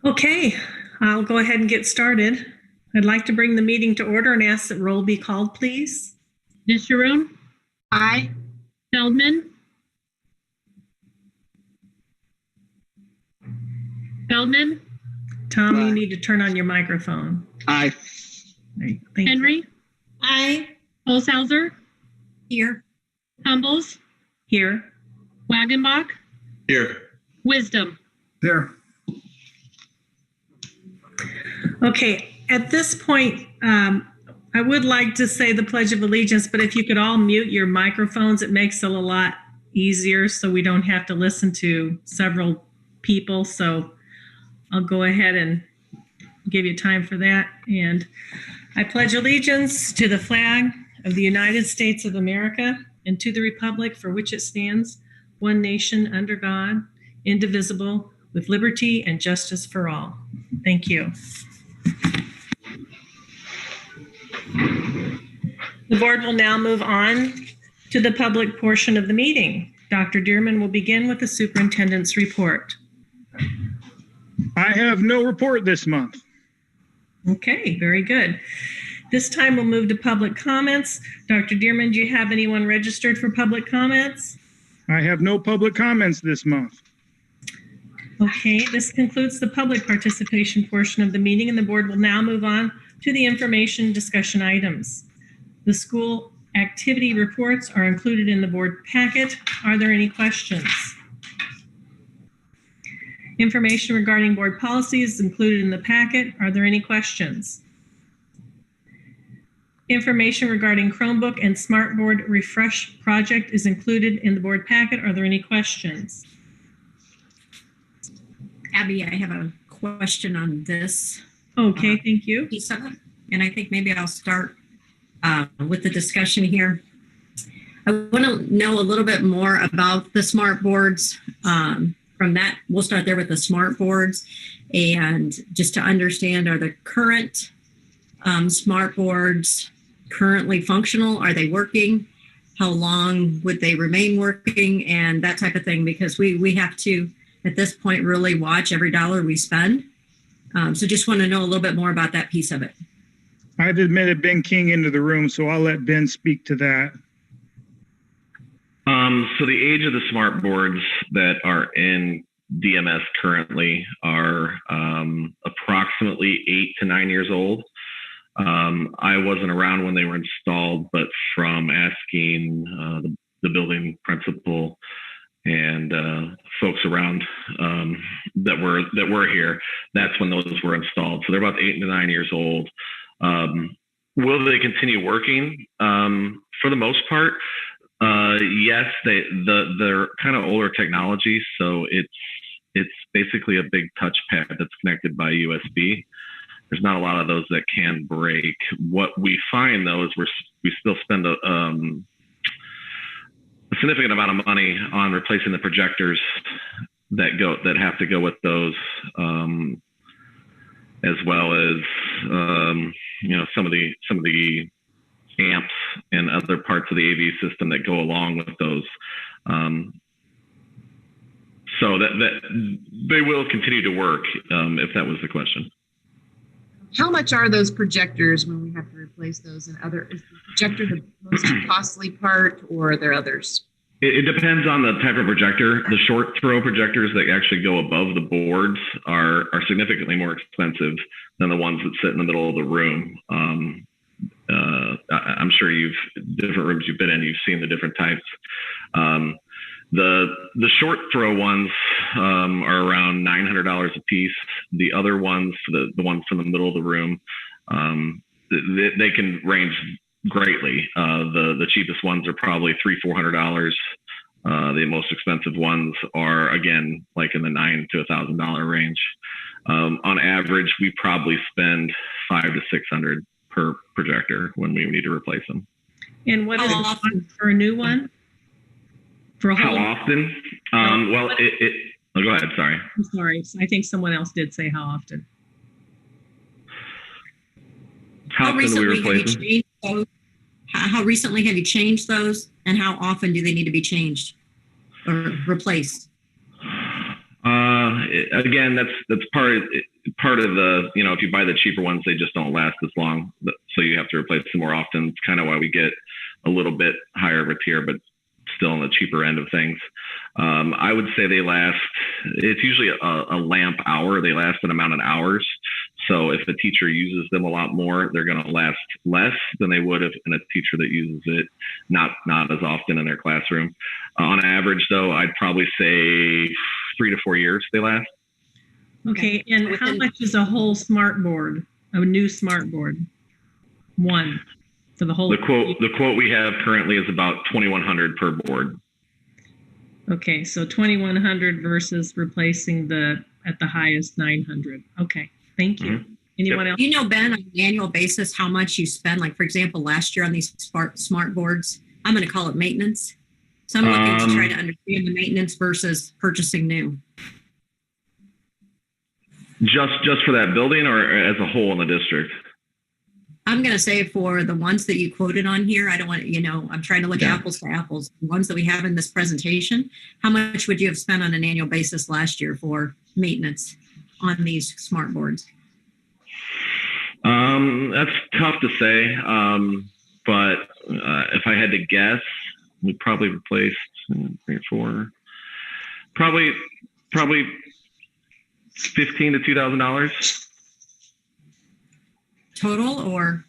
Okay, I'll go ahead and get started. I'd like to bring the meeting to order and ask that roll be called, please. Disharoon? Aye. Feldman? Feldman? Tom, Aye. you need to turn on your microphone. Aye. Thank you. Henry? Aye. Holshouser? Here. Humbles? Here. Wagenbach? Here. Wisdom? Here. Okay, at this point, I would like to say the Pledge of Allegiance, but if you could all mute your microphones, it makes it a lot easier so we don't have to listen to several people. So I'll go ahead and give you time for that. And I pledge allegiance to the flag of the United States of America and to the republic for which it stands, one nation under God, indivisible, with liberty and justice for all. Thank you. The board will now move on to the public portion of the meeting. Dr. Dearman will begin with the superintendent's report. I have no report this month. Okay, very good. This time we'll move to public comments. Dr. Dearman, do you have anyone registered for public comments? I have no public comments this month. Okay, this concludes the public participation portion of the meeting, and the board will now move on to the information discussion items. The school activity reports are included in the board packet. Are there any questions? Information regarding board policies is included in the packet. Are there any questions? Information regarding Chromebook and Smartboard refresh project is included in the board packet. Are there any questions? Abby, I have a question on this Okay, thank you. piece of it, and I think maybe I'll start with the discussion here. I want to know a little bit more about the Smartboards. From that, we'll start there with the Smartboards, and just to understand, are the current Smartboards currently functional? Are they working? How long would they remain working? And that type of thing, because we have to, at this point, really watch every dollar we spend. So just want to know a little bit more about that piece of it. I've admitted Ben King into the room, so I'll let Ben speak to that. So the age of the smart boards that are in DMS currently are approximately 8 to 9 years old. I wasn't around when they were installed, but from asking the building principal and folks around that were here, that's when those were installed. So they're about 8 to 9 years old. Will they continue working? For the most part, yes. They're kind of older technology, so it's basically a big touchpad that's connected by USB. There's not a lot of those that can break. What we find though is we still spend a significant amount of money on replacing the projectors that have to go with those, as well as some of the amps and other parts of the AV system that go along with those. So that they will continue to work, if that was the question. How much are those projectors when we have to replace those? And is the projector the most costly part, or are there others? It depends on the type of projector. The short throw projectors that actually go above the boards are significantly more expensive than the ones that sit in the middle of the room. I'm sure different rooms you've been in, you've seen the different types. The short throw ones are around $900 a piece. The other ones, the ones from the middle of the room, they can range greatly. The cheapest ones are probably $300-400. The most expensive ones are, again, like in the $900 to $1,000 range. On average, we probably spend $500 to $600 per projector when we need to replace them. And what is it for a new one? How often? Well, go ahead. Sorry. I'm sorry. I think someone else did say how often. How often do we replace them? How recently have you changed those, and how often do they need to be changed or replaced? Again, that's part of it. part of the, if you buy the cheaper ones, they just don't last as long. So you have to replace them more often. It's kind of why we get a little bit higher of a tier, but still on the cheaper end of things. I would say they last, it's usually a lamp hour. They last an amount of hours. So if a teacher uses them a lot more, they're going to last less than they would if in a teacher that uses it not as often in their classroom. On average, though, I'd probably say 3 to 4 years they last. Okay, and how much is a whole smartboard, a new smartboard? One for the whole. The quote we have currently is about $2,100 per board. Okay, so $2,100 versus replacing at the highest $900. Okay, thank you. Mm-hmm. Anyone else? You know, Ben, on an annual basis, how much you spend? Like, for example, last year on these smart boards, I'm going to call it maintenance. So I'm looking to try to understand the maintenance versus purchasing new. Just for that building or as a whole in the district? I'm going to say for the ones that you quoted on here, I don't want to, I'm trying to look apples to apples. The ones that we have in this presentation, how much would you have spent on an annual basis last year for maintenance on these smart boards? That's tough to say. But if I had to guess, we probably replaced 3 or 4, probably $1,500 to $2,000 total, or?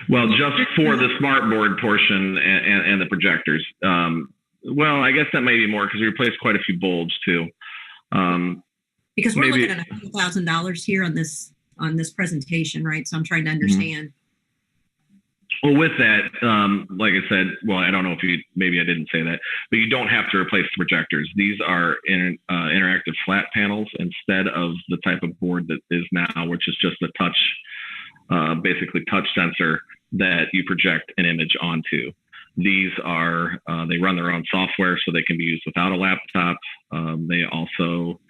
Well, just for the smartboard portion and the projectors. Well, I guess that may be more because we replaced quite a few bulbs too. Because we're looking at $100,000 here on this presentation, right? So I'm trying to understand. Well, with that, like I said, well, I don't know if maybe I didn't say that, but you don't have to replace the projectors. These are interactive flat panels instead of the type of board that is now, which is just a touch, basically touch sensor that you project an image onto. These are, they run their own software, so they can be used without a laptop. They also,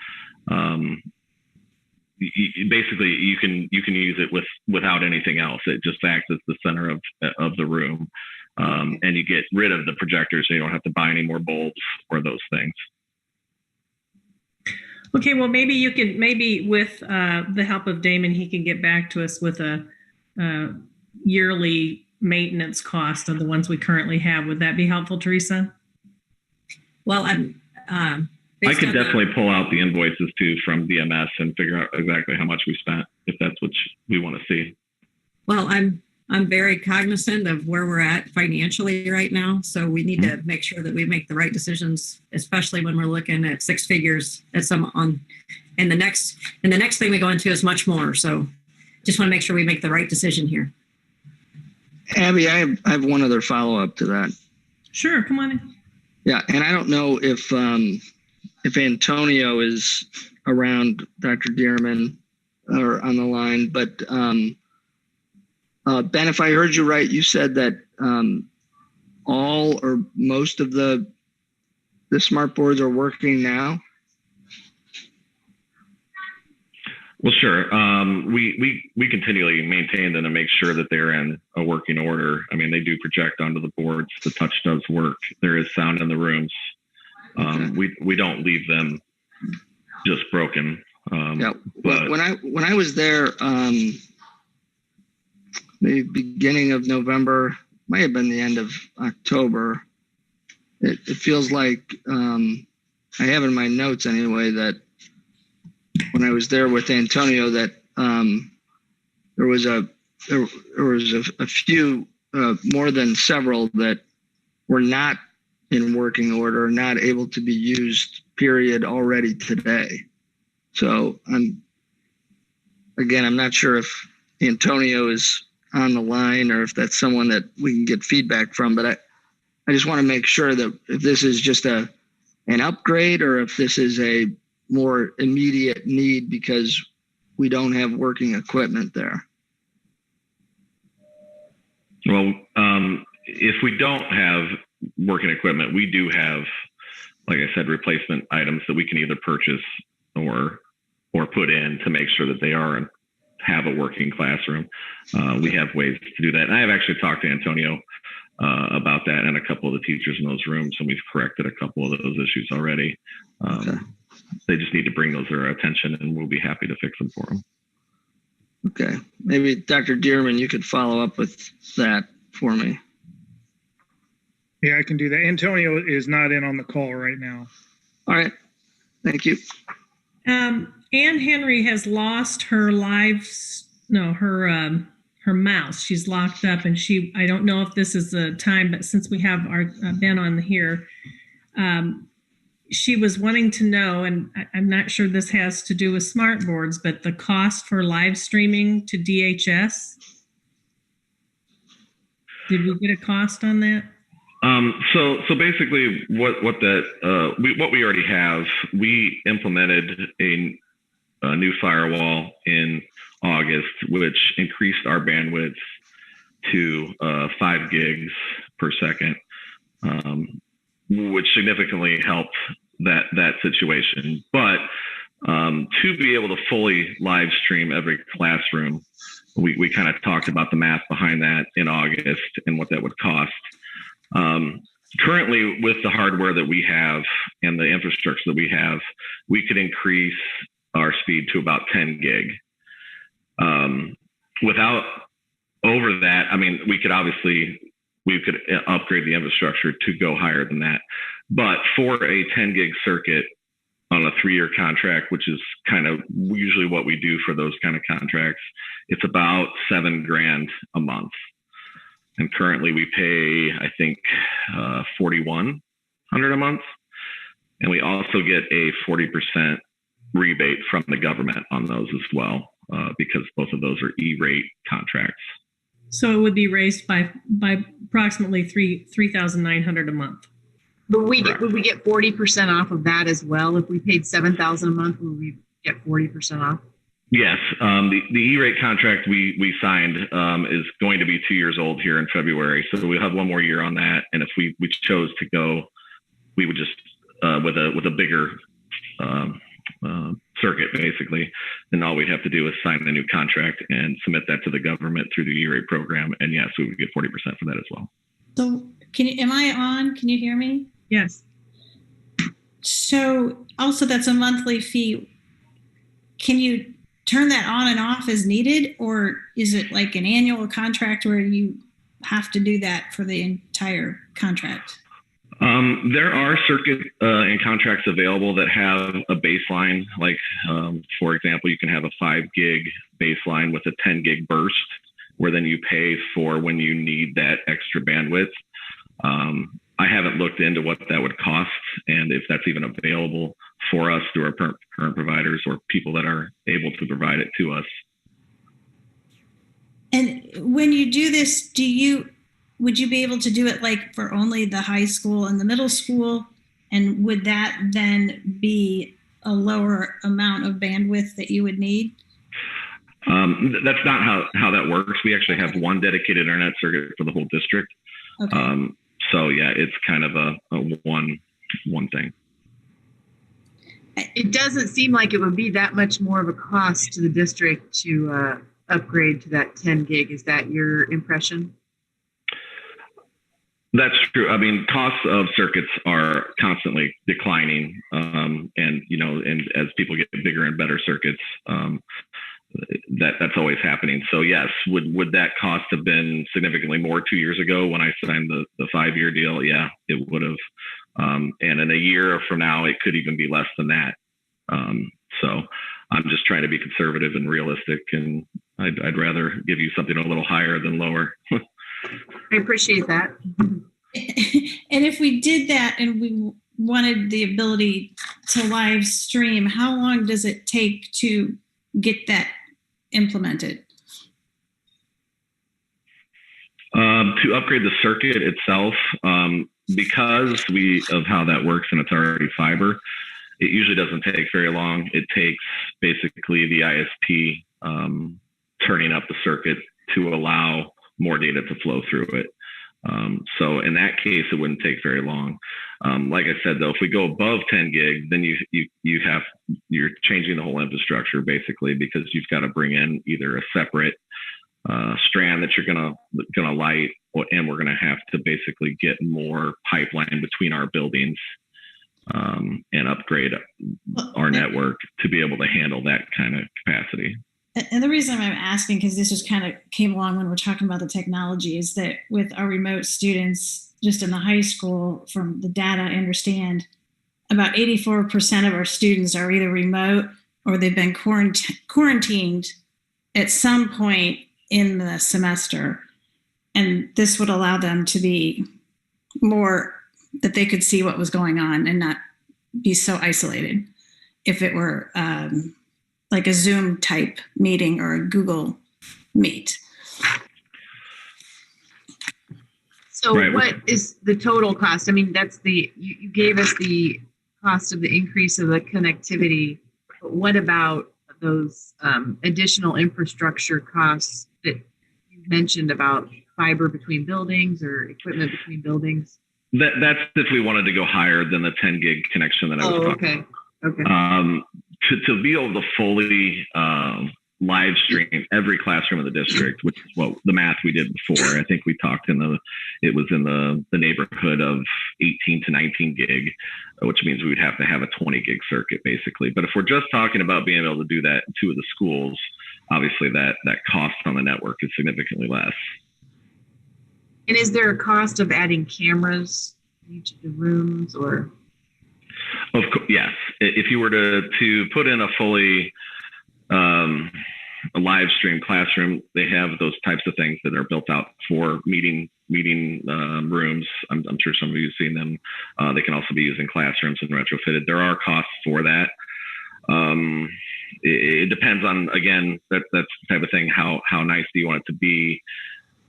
basically you can use it without anything else. It just acts as the center of the room, and you get rid of the projectors, so you don't have to buy any more bulbs or those things. Okay, well, maybe with the help of Damon, he can get back to us with a yearly maintenance cost of the ones we currently have. Would that be helpful, Teresa? Well, I could definitely pull out the invoices too from DMS and figure out exactly how much we spent, if that's what we want to see. Well, I'm very cognizant of where we're at financially right now, so we need to make sure that we make the right decisions, especially when we're looking at 6 figures at and the next thing we go into is much more. So just want to make sure we make the right decision here. Abby, I have one other follow-up to that. Sure, come on in. Yeah, and I don't know if Antonio is around, Dr. Dearman, or on the line, but Ben, if I heard you right, you said that all or most of the smart boards are working now? Well, sure. We continually maintain them to make sure that they're in a working order. I mean, they do project onto the boards. The touch does work. There is sound in the rooms. We don't leave them just broken. Yeah. But when I was there, the beginning of November, might have been the end of October. It feels like I have in my notes anyway that when I was there with Antonio, that there was a few more than several that were not in working order, not able to be used, period, already today. So I'm not sure if Antonio is on the line or if that's someone that we can get feedback from, but I just want to make sure that if this is just an upgrade or if this is a more immediate need because we don't have working equipment there. Well, if we don't have working equipment, we do have, like I said, replacement items that we can either purchase or put in to make sure that they have a working classroom. We have ways to do that. And I have actually talked to Antonio about that and a couple of the teachers in those rooms, and we've corrected a couple of those issues already. Okay. they just need to bring those to our attention, and we'll be happy to fix them for them. Okay, maybe Dr. Dearman, you could follow up with that for me. Yeah, I can do that. Antonio is not in on the call right now. All right, thank you. Ann Henry has lost her her mouse. She's locked up, and I don't know if this is the time, but since we have our Ben on here, she was wanting to know, and I'm not sure this has to do with Smartboards, but the cost for live streaming to DHS. Did we get a cost on that? So basically, what we already have, we implemented a new firewall in August, which increased our bandwidth to 5 gigs per second. Which significantly helped that situation. But to be able to fully live stream every classroom, we kind of talked about the math behind that in August and what that would cost. Currently, with the hardware that we have and the infrastructure that we have, we could increase our speed to about 10 gig. Without over that, I mean, we could upgrade the infrastructure to go higher than that. But for a 10 gig circuit on a 3-year contract, which is kind of usually what we do for those kind of contracts, it's about $7,000 a month. And currently we pay, I think, $4,100 a month. And we also get a 40% rebate from the government on those as well, because both of those are E-rate contracts. So it would be raised by approximately $3,900 a month. But would we get 40% off of that as well? If we paid $7,000 a month, would we get 40% off? Yes, the E-rate contract we signed is going to be 2 years old here in February, so we'll have one more year on that. And if we chose to go, we would just with a bigger circuit, basically, then all we'd have to do is sign a new contract and submit that to the government through the Erate program. And yes, we would get 40% for that as well. So am I on? Can you hear me? Yes. So also that's a monthly fee. Can you turn that on and off as needed, or is it like an annual contract where you have to do that for the entire contract? There are circuit and contracts available that have a baseline, like, for example, you can have a 5 gig baseline with a 10 gig burst, where then you pay for when you need that extra bandwidth. I haven't looked into what that would cost and if that's even available for us through our current providers or people that are able to provide it to us. And when you do this, would you be able to do it like for only the high school and the middle school? And would that then be a lower amount of bandwidth that you would need? That's not how that works. We actually have one dedicated internet circuit for the whole district. Okay. So yeah, it's kind of a one thing. It doesn't seem like it would be that much more of a cost to the district to upgrade to that 10 gig. Is that your impression? That's true. I mean, costs of circuits are constantly declining, and as people get bigger and better circuits, that's always happening. So yes, would that cost have been significantly more 2 years ago when I signed the 5-year deal? Yeah, it would have. And in a year from now, it could even be less than that. So I'm just trying to be conservative and realistic, and I'd rather give you something a little higher than lower. I appreciate that. And if we did that and we wanted the ability to live stream, how long does it take to get that implemented? To upgrade the circuit itself, because of how that works and it's already fiber, it usually doesn't take very long. It takes basically the ISP turning up the circuit to allow more data to flow through it. So in that case, it wouldn't take very long. Like I said, though, if we go above 10 gig, then you're changing the whole infrastructure basically, because you've got to bring in either a separate strand that you're gonna light, and we're gonna have to basically get more pipeline between our buildings. and upgrade our network to be able to handle that kind of capacity. And the reason I'm asking, because this just kind of came along when we're talking about the technology, is that with our remote students, just in the high school, from the data I understand, about 84% of our students are either remote or they've been quarantined at some point in the semester. And this would allow them to be more, that they could see what was going on and not be so isolated if it were like a Zoom type meeting or a Google Meet. So Right. what is the total cost? I mean, that's you gave us the cost of the increase of the connectivity, but what about those additional infrastructure costs that you mentioned about fiber between buildings or equipment between buildings? That's if we wanted to go higher than the 10 gig connection that I was talking about. Okay. To be able to fully live stream every classroom in the district, which is what the math we did before. I think we talked it was in the neighborhood of 18 to 19 gig, which means we would have to have a 20 gig circuit basically. But if we're just talking about being able to do that in 2 of the schools, obviously that cost on the network is significantly less. And is there a cost of adding cameras in each of the rooms, or? Of course, yes. If you were to put in a fully a live stream classroom, they have those types of things that are built out for meeting rooms. I'm sure some of you have seen them. They can also be used in classrooms and retrofitted. There are costs for that. It depends on, again, that's the type of thing. How nice do you want it to be?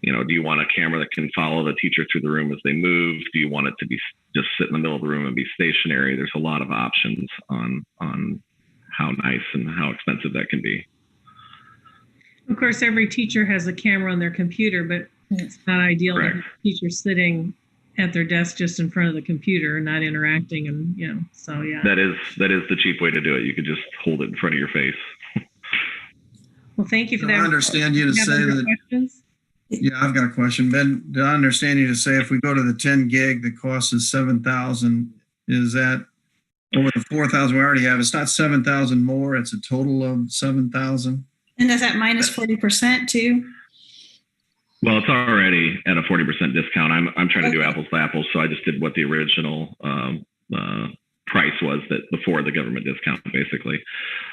You know, do you want a camera that can follow the teacher through the room as they move? Do you want it to be just sit in the middle of the room and be stationary? There's a lot of options on how nice and how expensive that can be. Of course, every teacher has a camera on their computer, but it's not ideal to have a teacher sitting at their desk just in front of the computer and not interacting, and so yeah. That is the cheap way to do it. You could just hold it in front of your face. Well, thank you for that. I understand you to say that. Questions? Yeah, I've got a question. Ben, do I understand you to say if we go to the 10 gig, the cost is $7,000? Is that over the 4,000 we already have? It's not 7,000 more. It's a total of 7,000. And is that minus 40% too? Well, it's already at a 40% discount. I'm trying to do apples to apples, so I just did what the original price was that before the government discount, basically.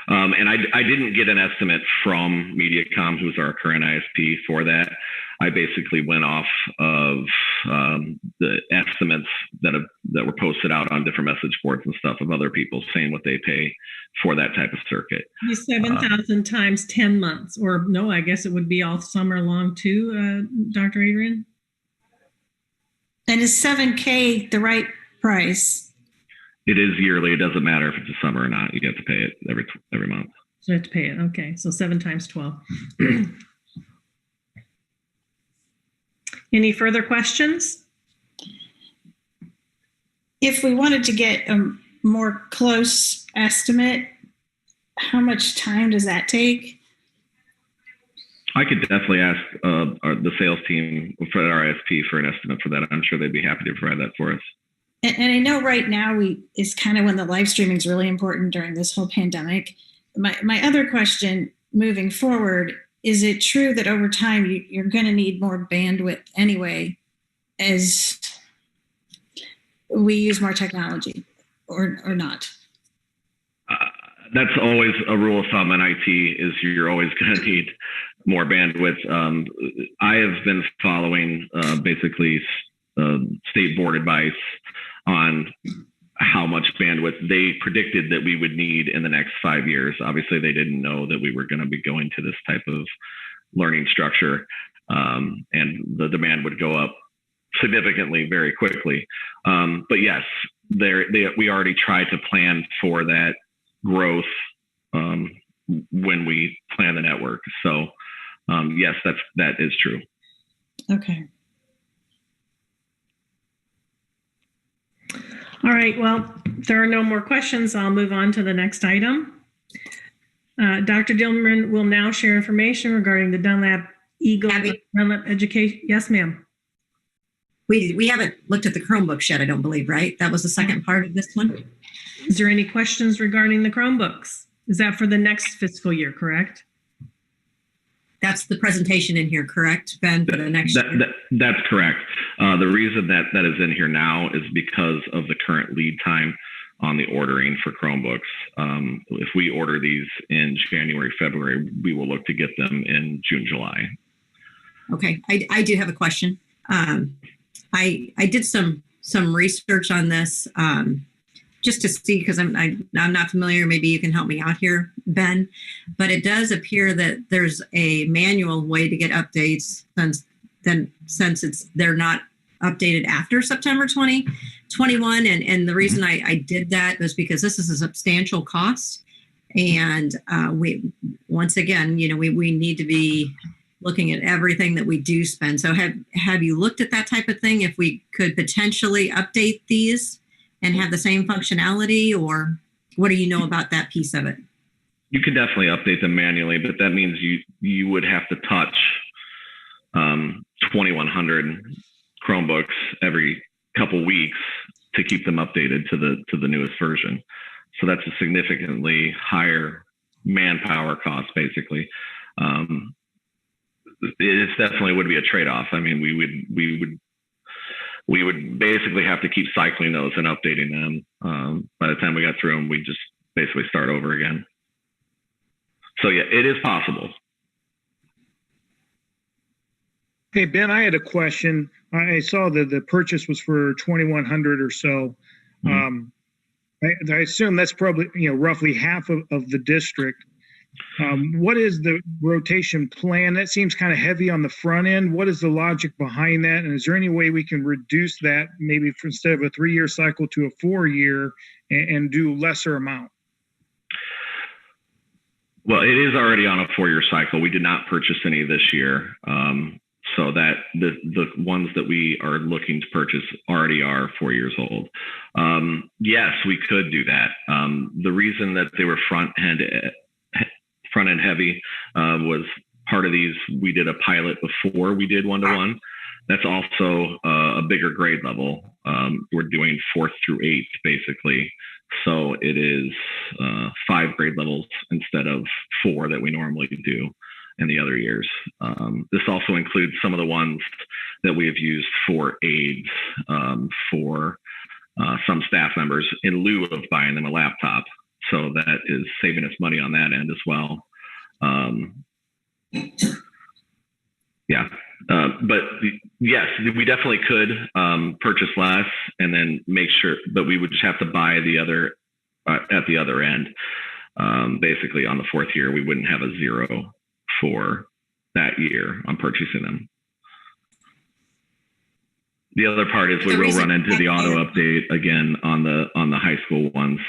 And I didn't get an estimate from Mediacom, who's our current ISP, for that. I basically went off of the estimates that were posted out on different message boards and stuff of other people saying what they pay for that type of circuit. 7,000 times 10 months, or no, I guess it would be all summer long too, Dr. Adrian? And is $7K the right price? It is yearly. It doesn't matter if it's a summer or not. You have to pay it every month. So you have to pay it. Okay, so 7 times 12. Any further questions? If we wanted to get a more close estimate, how much time does that take? I could definitely ask the sales team for our ISP for an estimate for that. I'm sure they'd be happy to provide that for us. And I know right now is kind of when the live streaming is really important during this whole pandemic. My other question moving forward, is it true that over time you're going to need more bandwidth anyway as we use more technology, or not? That's always a rule of thumb in IT, is you're always going to need more bandwidth. I have been following basically state board advice on how much bandwidth they predicted that we would need in the next 5 years. Obviously, they didn't know that we were going to be going to this type of learning structure, and the demand would go up significantly very quickly. But yes, we already tried to plan for that growth when we plan the network. So yes, that is true. Okay. All right, well, if there are no more questions, I'll move on to the next item. Dr. Dearman will now share information regarding the Dunlap Eagle Dunlap Education. Yes, ma'am. We haven't looked at the Chromebooks yet, I don't believe, right? That was the second part of this one. Is there any questions regarding the Chromebooks? Is that for the next fiscal year, correct? That's the presentation in here, correct, Ben, for the next year? That's correct. The reason that is in here now is because of the current lead time on the ordering for Chromebooks. If we order these in January, February, we will look to get them in June, July. Okay, I do have a question. I did some research on this just to see, because I'm not familiar. Maybe you can help me out here, Ben. But it does appear that there's a manual way to get updates since they're not updated after September 2021. And the reason I did that was because this is a substantial cost. And we need to be looking at everything that we do spend. So have you looked at that type of thing? If we could potentially update these and have the same functionality, or what do you know about that piece of it? You could definitely update them manually, but that means you would have to touch 2,100 Chromebooks every couple weeks to keep them updated to the newest version. So that's a significantly higher manpower cost, basically. It definitely would be a trade-off. I mean, we would basically have to keep cycling those and updating them. By the time we got through them, we just basically start over again. So yeah, it is possible. Hey, Ben, I had a question. I saw that the purchase was for 2,100 or so. I assume that's probably, roughly half of the district. What is the rotation plan? That seems kind of heavy on the front end. What is the logic behind that? And is there any way we can reduce that, maybe instead of a 3-year cycle to a 4-year and do lesser amount? Well, it is already on a 4-year cycle. We did not purchase any this year. So that the ones that we are looking to purchase already are 4 years old. Yes, we could do that. The reason that they were front end heavy was part of these. We did a pilot before we did 1-to-1. That's also a bigger grade level. We're doing 4th through 8th basically. So it is 5 grade levels instead of 4 that we normally do in the other years. This also includes some of the ones that we have used for aides for some staff members in lieu of buying them a laptop. So that is saving us money on that end as well. But yes, we definitely could purchase less and then make sure, but we would just have to buy the other at the other end. Basically on the 4th year, we wouldn't have a 0 for that year on purchasing them. The other part is we will run into the auto update again on the high school ones.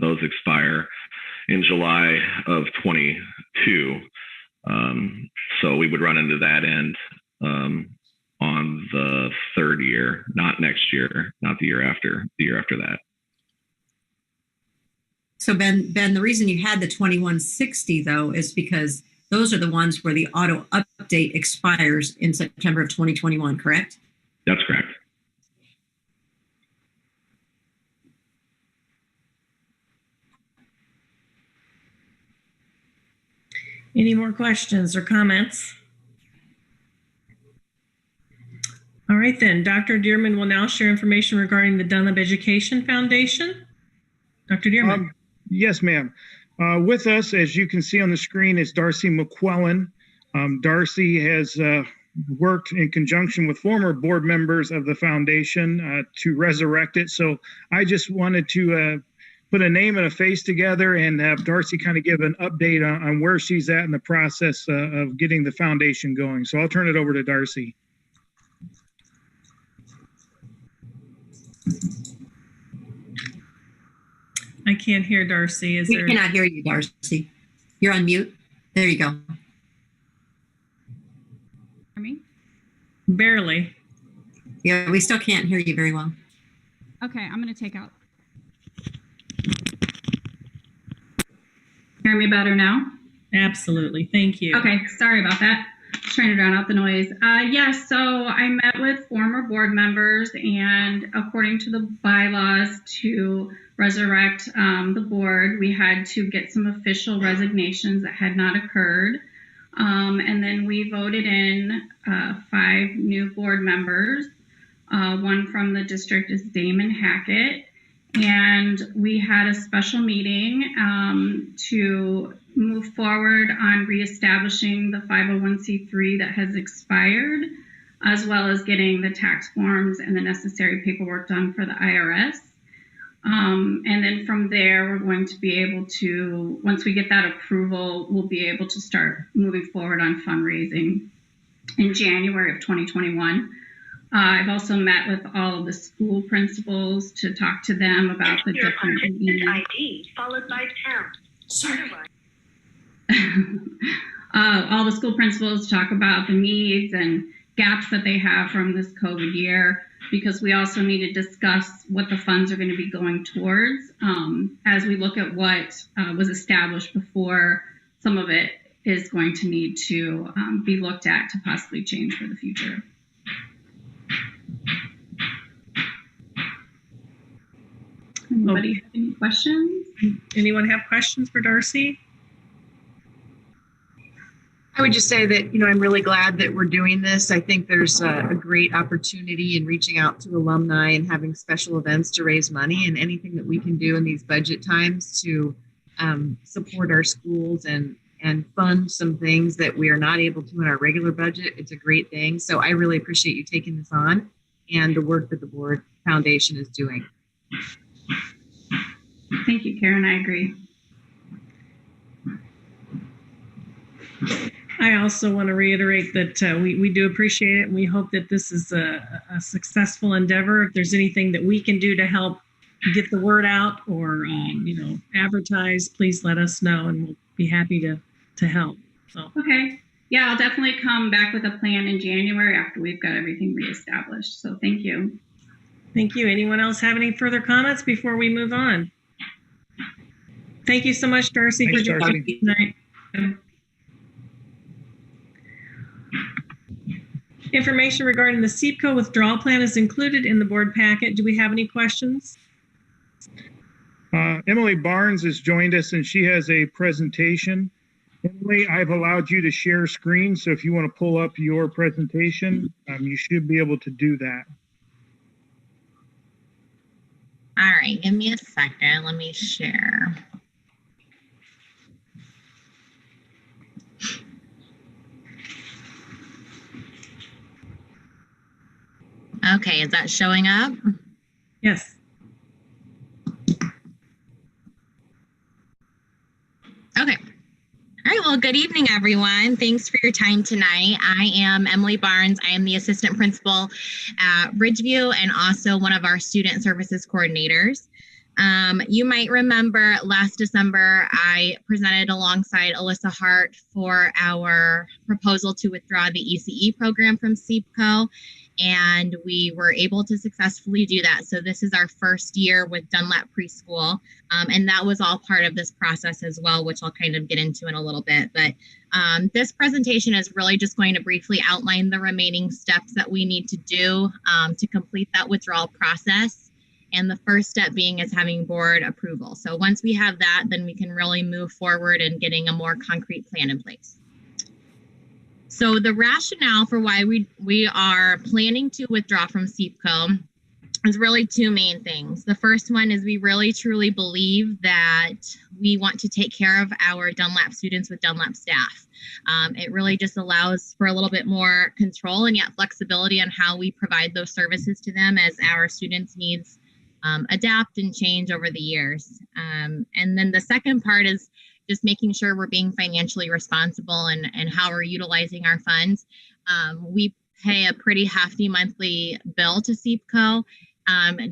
Those expire in July of 22. So we would run into that end on the 3rd year, not next year, not the year after that. So Ben, the reason you had the 2160 though is because those are the ones where the auto update expires in September of 2021, correct? That's correct. Any more questions or comments? All right, then. Dr. Dearman will now share information regarding the Dunlap Education Foundation. Dr. Dearman. Yes, ma'am. With us, as you can see on the screen, is Darcy McQuillan. Darcy has worked in conjunction with former board members of the foundation to resurrect it. So I just wanted to put a name and a face together and have Darcy kind of give an update on where she's at in the process of getting the foundation going. So I'll turn it over to Darcy. I can't hear Darcy. We cannot hear you, Darcy. You're on mute. There you go. Hear me? Barely. Yeah, we still can't hear you very well. Okay, I'm going to take out. Hear me better now? Absolutely. Thank you. Okay, sorry about that. Trying to drown out the noise. Yes, so I met with former board members, and according to the bylaws, to resurrect the board, we had to get some official resignations that had not occurred. And then we voted in 5 new board members. One from the district is Damon Hackett. And we had a special meeting to move forward on reestablishing the 501c3 that has expired, as well as getting the tax forms and the necessary paperwork done for the IRS. And then from there, we're going to be able to, once we get that approval, we'll be able to start moving forward on fundraising in January of 2021. I've also met with all of the school principals to talk to them about the different needs. ID followed by pound. Sorry. All the school principals to talk about the needs and gaps that they have from this COVID year, because we also need to discuss what the funds are going to be going towards as we look at what was established before. Some of it is going to need to be looked at to possibly change for the future. Anybody have any questions? Anyone have questions for Darcy? I would just say that, I'm really glad that we're doing this. I think there's a great opportunity in reaching out to alumni and having special events to raise money, and anything that we can do in these budget times to support our schools and fund some things that we are not able to in our regular budget. It's a great thing. So I really appreciate you taking this on and the work that the board foundation is doing. Thank you, Karen. I agree. I also want to reiterate that we do appreciate it, and we hope that this is a successful endeavor. If there's anything that we can do to help get the word out or advertise, please let us know, and we'll be happy to help. So okay, yeah, I'll definitely come back with a plan in January after we've got everything reestablished. So thank you. Thank you. Anyone else have any further comments before we move on? Thank you so much, Darcy, Thanks, for joining Darcy. tonight. Information regarding the CIPCO withdrawal plan is included in the board packet. Do we have any questions? Emily Barnes has joined us, and she has a presentation. Emily, I've allowed you to share screen, so if you want to pull up your presentation, you should be able to do that. All right, give me a second. Let me share. Okay, is that showing up? Yes. Okay. All right, well, good evening, everyone. Thanks for your time tonight. I am Emily Barnes. I am the assistant principal at Ridgeview and also one of our student services coordinators. You might remember last December, I presented alongside Alyssa Hart for our proposal to withdraw the ECE program from CIPCO, and we were able to successfully do that. So this is our first year with Dunlap Preschool, and that was all part of this process as well, which I'll kind of get into in a little bit. But this presentation is really just going to briefly outline the remaining steps that we need to do to complete that withdrawal process. And the first step being is having board approval. So once we have that, then we can really move forward in getting a more concrete plan in place. So the rationale for why we are planning to withdraw from CIPCO is really two main things. The first one is we really truly believe that we want to take care of our Dunlap students with Dunlap staff. It really just allows for a little bit more control and yet flexibility on how we provide those services to them as our students' needs adapt and change over the years. And then the second part is just making sure we're being financially responsible and how we're utilizing our funds. We pay a pretty hefty monthly bill to CIPCO,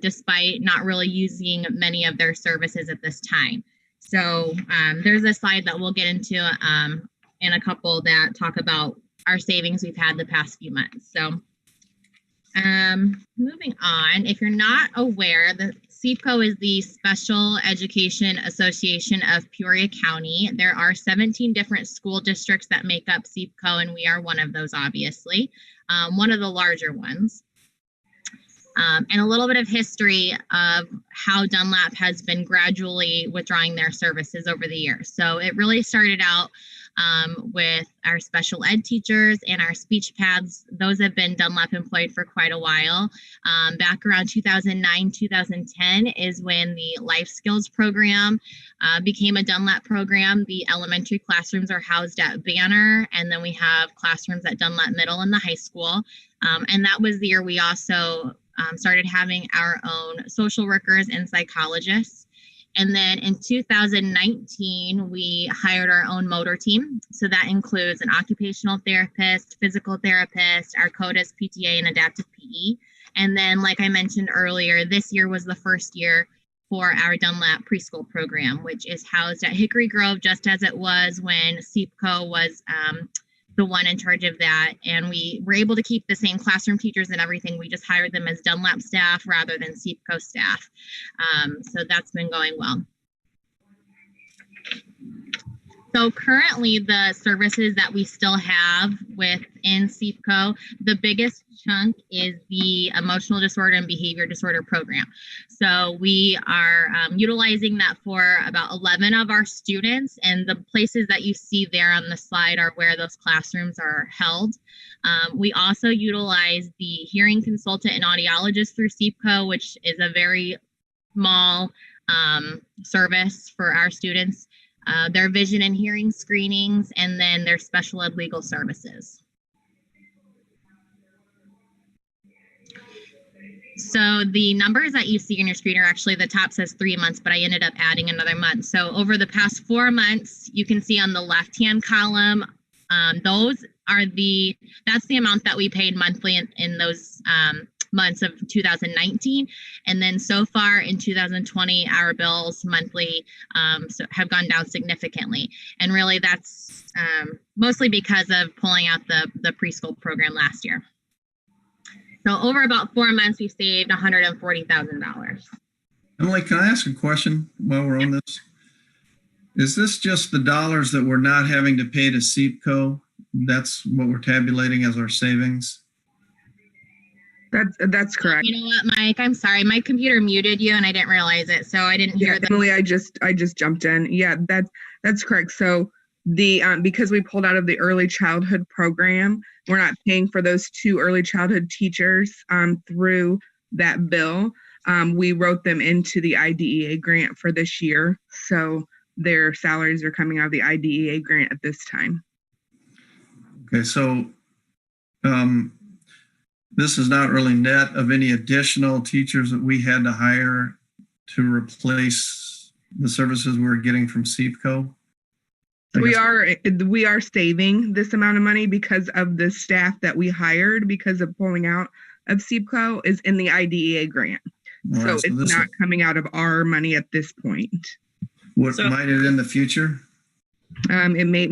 despite not really using many of their services at this time. So there's a slide that we'll get into in a couple that talk about our savings we've had the past few months. So moving on, if you're not aware, the CIPCO is the Special Education Association of Peoria County. There are 17 different school districts that make up CIPCO, and we are one of those, obviously, one of the larger ones. and a little bit of history of how Dunlap has been gradually withdrawing their services over the years. So it really started out with our special ed teachers and our speech paths. Those have been Dunlap employed for quite a while. Back around 2009, 2010 is when the life skills program became a Dunlap program. The elementary classrooms are housed at Banner, and then we have classrooms at Dunlap Middle and the high school. And that was the year we also started having our own social workers and psychologists. And then in 2019, we hired our own motor team. So that includes an occupational therapist, physical therapist, our CODIS, PTA, and adaptive PE. And then, like I mentioned earlier, this year was the first year for our Dunlap preschool program, which is housed at Hickory Grove, just as it was when CIPCO was the one in charge of that. And we were able to keep the same classroom teachers and everything. We just hired them as Dunlap staff rather than CIPCO staff. So that's been going well. So currently the services that we still have within CIPCO, the biggest chunk is the emotional disorder and behavior disorder program. So we are utilizing that for about 11 of our students, and the places that you see there on the slide are where those classrooms are held. We also utilize the hearing consultant and audiologist through CIPCO, which is a very small service for our students. Their vision and hearing screenings, and then their special ed legal services. So the numbers that you see on your screen are actually, the top says 3 months, but I ended up adding another month. So over the past 4 months, you can see on the left-hand column, that's the amount that we paid monthly in those months of 2019. And then so far in 2020, our bills monthly have gone down significantly. And really that's mostly because of pulling out the preschool program last year. So over about 4 months, we've saved $140,000. Emily, can I ask a question while we're on this? Is this just the dollars that we're not having to pay to CIPCO? That's what we're tabulating as our savings? That's correct. You know what, Mike? I'm sorry. My computer muted you and I didn't realize it. So I didn't hear that. Emily, I just jumped in. Yeah, that's correct. So the because we pulled out of the early childhood program, we're not paying for those 2 early childhood teachers through that bill. We wrote them into the IDEA grant for this year. So their salaries are coming out of the IDEA grant at this time. Okay, so this is not really net of any additional teachers that we had to hire to replace the services we're getting from CIPCO. We are saving this amount of money because of the staff that we hired because of pulling out of CIPCO is in the IDEA grant. Right, so it's not coming out of our money at this point. What might it in the future? It may.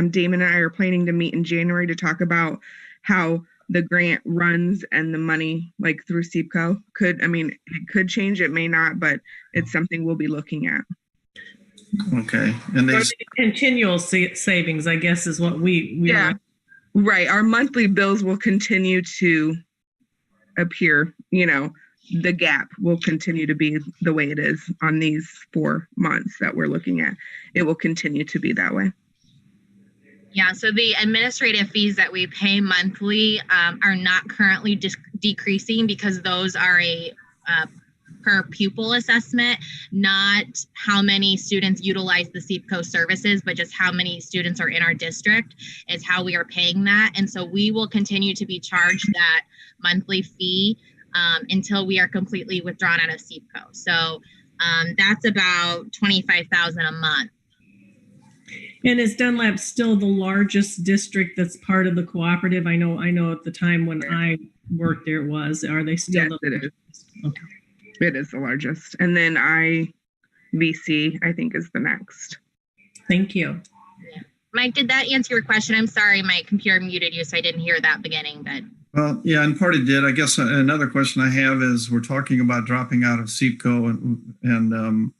Damon and I are planning to meet in January to talk about how the grant runs and the money, like through CIPCO, it could change. It may not, but it's something we'll be looking at. Okay, and continual savings, I guess, is what we are. Right. Our monthly bills will continue to appear. The gap will continue to be the way it is on these 4 months that we're looking at. It will continue to be that way. Yeah, so the administrative fees that we pay monthly are not currently decreasing because those are a per pupil assessment, not how many students utilize the CIPCO services, but just how many students are in our district is how we are paying that. And so we will continue to be charged that monthly fee until we are completely withdrawn out of CIPCO. So that's about $25,000 a month. And is Dunlap still the largest district that's part of the cooperative? I know at the time when I worked there it was. Are they still? Yes, it is. Okay. It is the largest. And then IVC, I think, is the next. Thank you. Yeah. Mike, did that answer your question? I'm sorry, my computer muted you, so I didn't hear that beginning. But well, yeah, in part it did. I guess another question I have is we're talking about dropping out of CIPCO and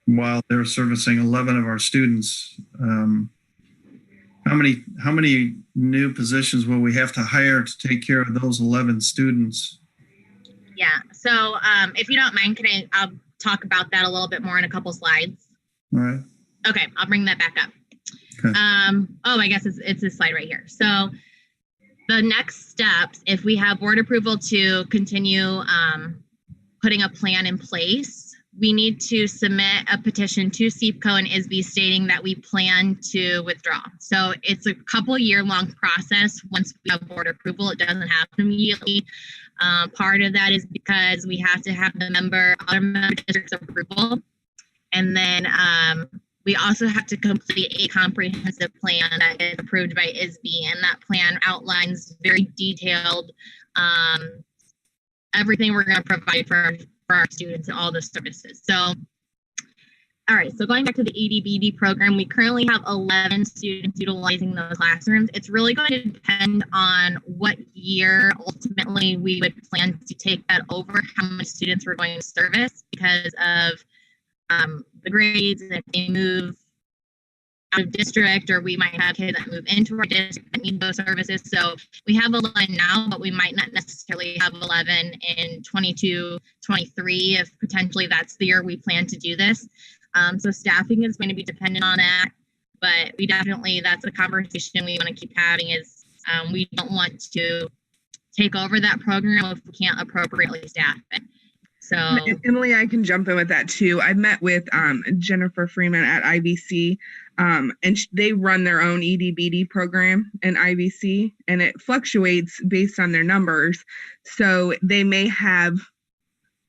while they're servicing 11 of our students, how many new positions will we have to hire to take care of those 11 students? Yeah. So if you don't mind, I'll talk about that a little bit more in a couple slides. All right. Okay, I'll bring that back up. Okay. I guess it's this slide right here. So the next steps, if we have board approval to continue putting a plan in place, we need to submit a petition to CIPCO and ISB stating that we plan to withdraw. So it's a couple year-long process. Once we have board approval, it doesn't happen immediately. Part of that is because we have to have the other member district's approval. And then we also have to complete a comprehensive plan that is approved by ISB, and that plan outlines very detailed everything we're going to provide for our students and all the services. So, all right, so going back to the ADB program, we currently have 11 students utilizing those classrooms. It's really going to depend on what year ultimately we would plan to take that over, how many students we're going to service because of the grades, and if they move out of district, or we might have kids that move into our district that need those services. So we have 11 now, but we might not necessarily have 11 in 22, 23, if potentially that's the year we plan to do this. So staffing is going to be dependent on that, but we definitely, that's a conversation we want to keep having is we don't want to take over that program if we can't appropriately staff it. So Emily, I can jump in with that too. I met with Jennifer Freeman at IVC, and they run their own EDBD program in IVC, and it fluctuates based on their numbers. So they may have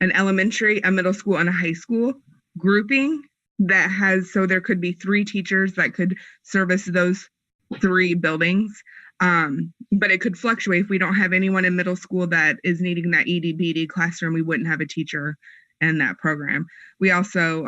an elementary, a middle school, and a high school grouping that has, so there could be 3 teachers that could service those 3 buildings. But it could fluctuate. If we don't have anyone in middle school that is needing that EDBD classroom, we wouldn't have a teacher in that program. We also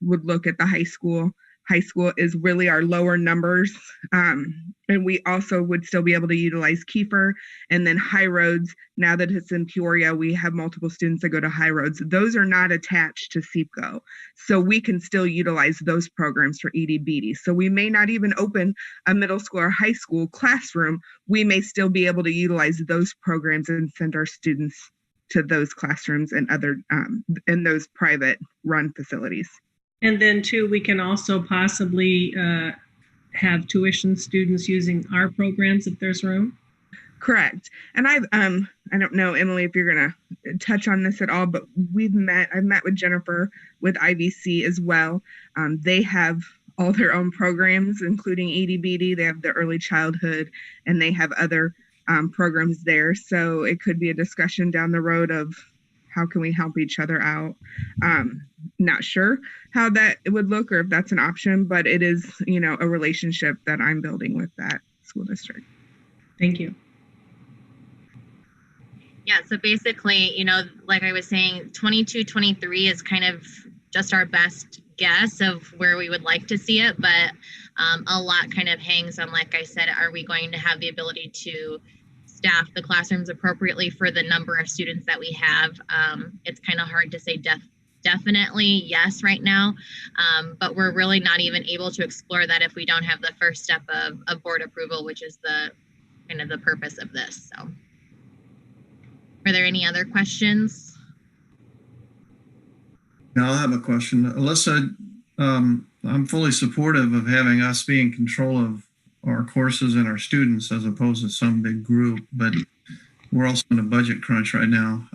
would look at the high school. High school is really our lower numbers. And we also would still be able to utilize Kiefer. And then High Roads, now that it's in Peoria, we have multiple students that go to High Roads. Those are not attached to CIPCO. So we can still utilize those programs for EDBD. So we may not even open a middle school or high school classroom. We may still be able to utilize those programs and send our students to those classrooms and other in those private run facilities. And then too, we can also possibly have tuition students using our programs if there's room. Correct. And I don't know, Emily, if you're gonna touch on this at all, but I've met with Jennifer with IVC as well. They have all their own programs, including EDBD. They have the early childhood, and they have other programs there. So it could be a discussion down the road of how can we help each other out. Not sure how that would look or if that's an option, but it is, a relationship that I'm building with that school district. Thank you. Yeah, so basically, like I was saying, 22, 23 is kind of just our best guess of where we would like to see it, but a lot kind of hangs on, like I said, are we going to have the ability to staff the classrooms appropriately for the number of students that we have? It's kind of hard to say definitely yes right now, but we're really not even able to explore that if we don't have the first step of board approval, which is the kind of the purpose of this. So are there any other questions? Yeah, I'll have a question. Alyssa, I'm fully supportive of having us be in control of our courses and our students as opposed to some big group, but we're also in a budget crunch right now.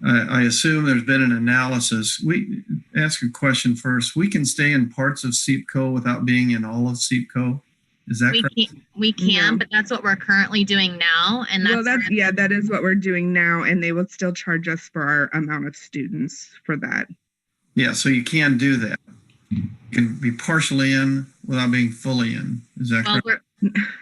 I assume there's been an analysis. We ask a question first. We can stay in parts of CIPCO without being in all of CIPCO. Is that correct? We can, but that's what we're currently doing now. And that is what we're doing now. And they would still charge us for our amount of students for that. Yeah, so you can do that. You can be partially in without being fully in. Is that correct?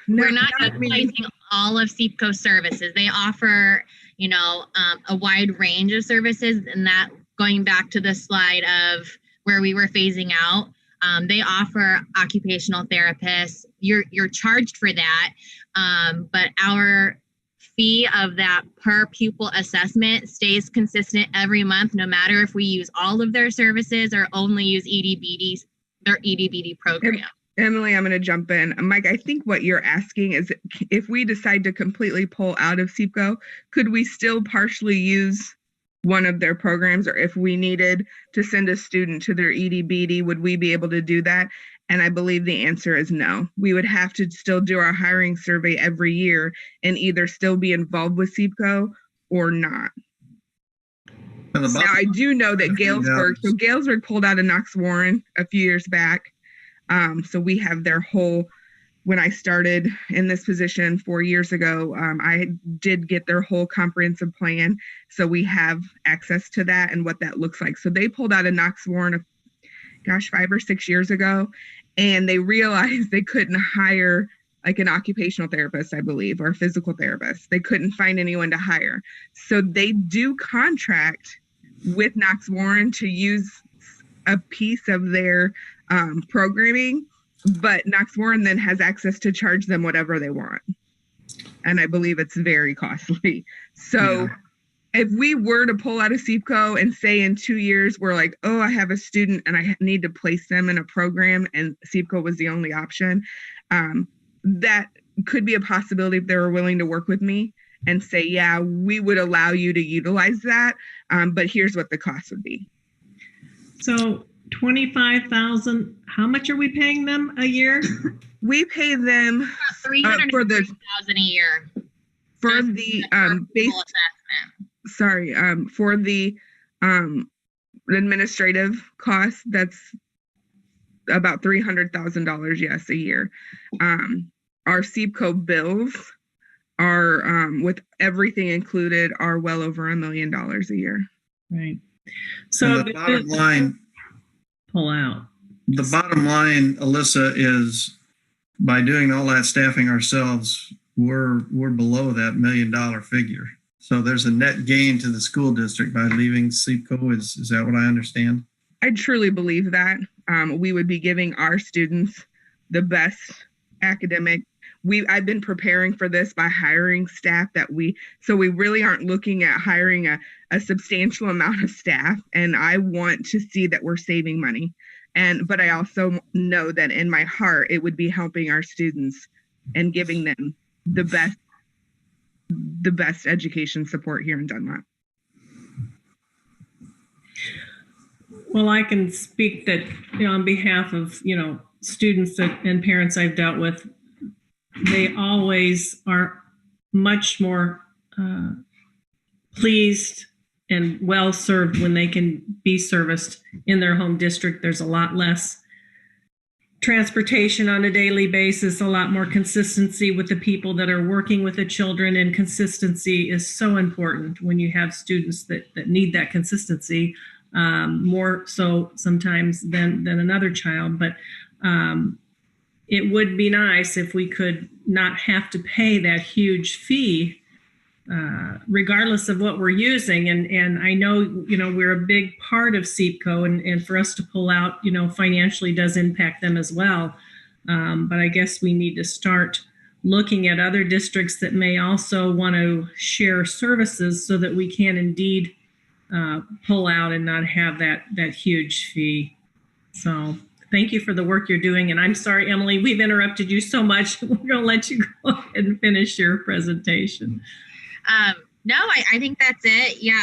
We're not utilizing all of CIPCO services. They offer, a wide range of services, and that going back to the slide of where we were phasing out, they offer occupational therapists. You're charged for that, but our fee of that per pupil assessment stays consistent every month, no matter if we use all of their services or only use their EDBD program. Emily, I'm going to jump in. Mike, I think what you're asking is if we decide to completely pull out of CIPCO, could we still partially use one of their programs? Or if we needed to send a student to their EDBD, would we be able to do that? And I believe the answer is no. We would have to still do our hiring survey every year and either still be involved with CIPCO or not. Now, I do know that Galesburg pulled out of Knox Warren a few years back. So we have their whole, when I started in this position 4 years ago, I did get their whole comprehensive plan. So we have access to that and what that looks like. So they pulled out of Knox Warren, 5 or 6 years ago, and they realized they couldn't hire like an occupational therapist, I believe, or a physical therapist. They couldn't find anyone to hire. So they do contract with Knox Warren to use a piece of their programming, but Knox Warren then has access to charge them whatever they want. And I believe it's very costly. So if we were to pull out of CIPCO and say in 2 years, we're like, oh, I have a student and I need to place them in a program and CIPCO was the only option, that could be a possibility if they were willing to work with me and say, yeah, we would allow you to utilize that. But here's what the cost would be. So 25,000, how much are we paying them a year? We pay them $330,000 a year for the for the administrative costs. That's about $300,000, yes, a year. Our CIPCO bills are with everything included are well over $1 million a year. Right. So the bottom line, pull out. The bottom line, Alyssa, is by doing all that staffing ourselves, we're below that $1 million figure. So there's a net gain to the school district by leaving CIPCO. Is that what I understand? I truly believe that. We would be giving our students the best academic. I've been preparing for this by hiring staff so we really aren't looking at hiring a substantial amount of staff. And I want to see that we're saving money. But I also know that in my heart, it would be helping our students and giving them the best education support here in Dunlap. Well, I can speak that on behalf of, students and parents I've dealt with, they always are much more pleased and well served when they can be serviced in their home district. There's a lot less transportation on a daily basis, a lot more consistency with the people that are working with the children, and consistency is so important when you have students that need that consistency, more so sometimes than another child. But it would be nice if we could not have to pay that huge fee, regardless of what we're using. And I know, we're a big part of CIPCO, and for us to pull out, financially does impact them as well. But I guess we need to start looking at other districts that may also want to share services so that we can indeed pull out and not have that huge fee. So thank you for the work you're doing. And I'm sorry, Emily, we've interrupted you so much. We're going to let you go ahead and finish your presentation. No, I think that's it. Yeah.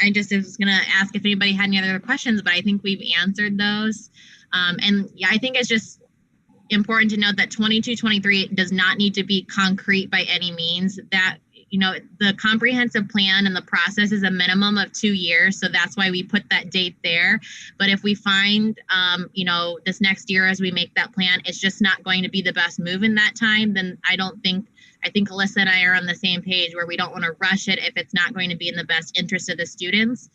I just was going to ask if anybody had any other questions, but I think we've answered those. And yeah, I think it's just important to note that 22-23 does not need to be concrete by any means. That, the comprehensive plan and the process is a minimum of 2 years. So that's why we put that date there. But if we find, this next year as we make that plan, it's just not going to be the best move in that time, then I think Alyssa and I are on the same page where we don't want to rush it if it's not going to be in the best interest of the students.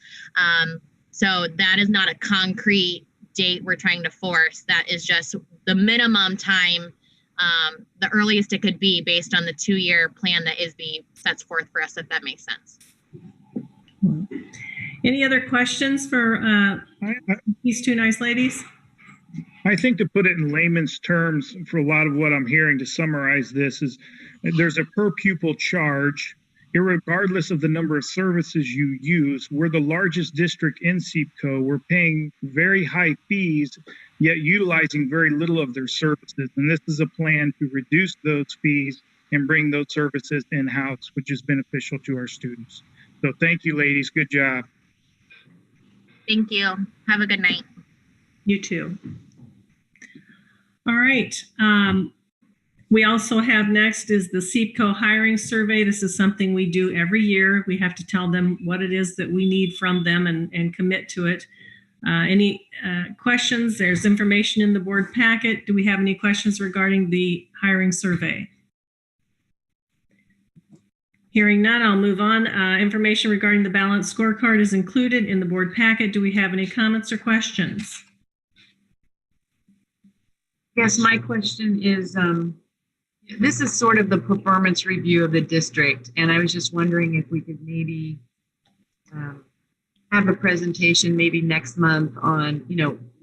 So that is not a concrete date we're trying to force. That is just the minimum time, the earliest it could be based on the 2-year plan that ISB sets forth for us, if that makes sense. Any other questions for these two nice ladies? I think to put it in layman's terms, for a lot of what I'm hearing, to summarize this, is there's a per pupil charge, irregardless of the number of services you use. We're the largest district in CIPCO. We're paying very high fees yet utilizing very little of their services. And this is a plan to reduce those fees and bring those services in-house, which is beneficial to our students. So thank you, ladies. Good job. Thank you. Have a good night. You too. All right. We also have next is the CIPCO hiring survey. This is something we do every year. We have to tell them what it is that we need from them and commit to it. Any questions? There's information in the board packet. Do we have any questions regarding the hiring survey? Hearing none, I'll move on. Information regarding the balanced scorecard is included in the board packet. Do we have any comments or questions? Yes, my question is, this is sort of the performance review of the district, and I was just wondering if we could maybe have a presentation maybe next month on,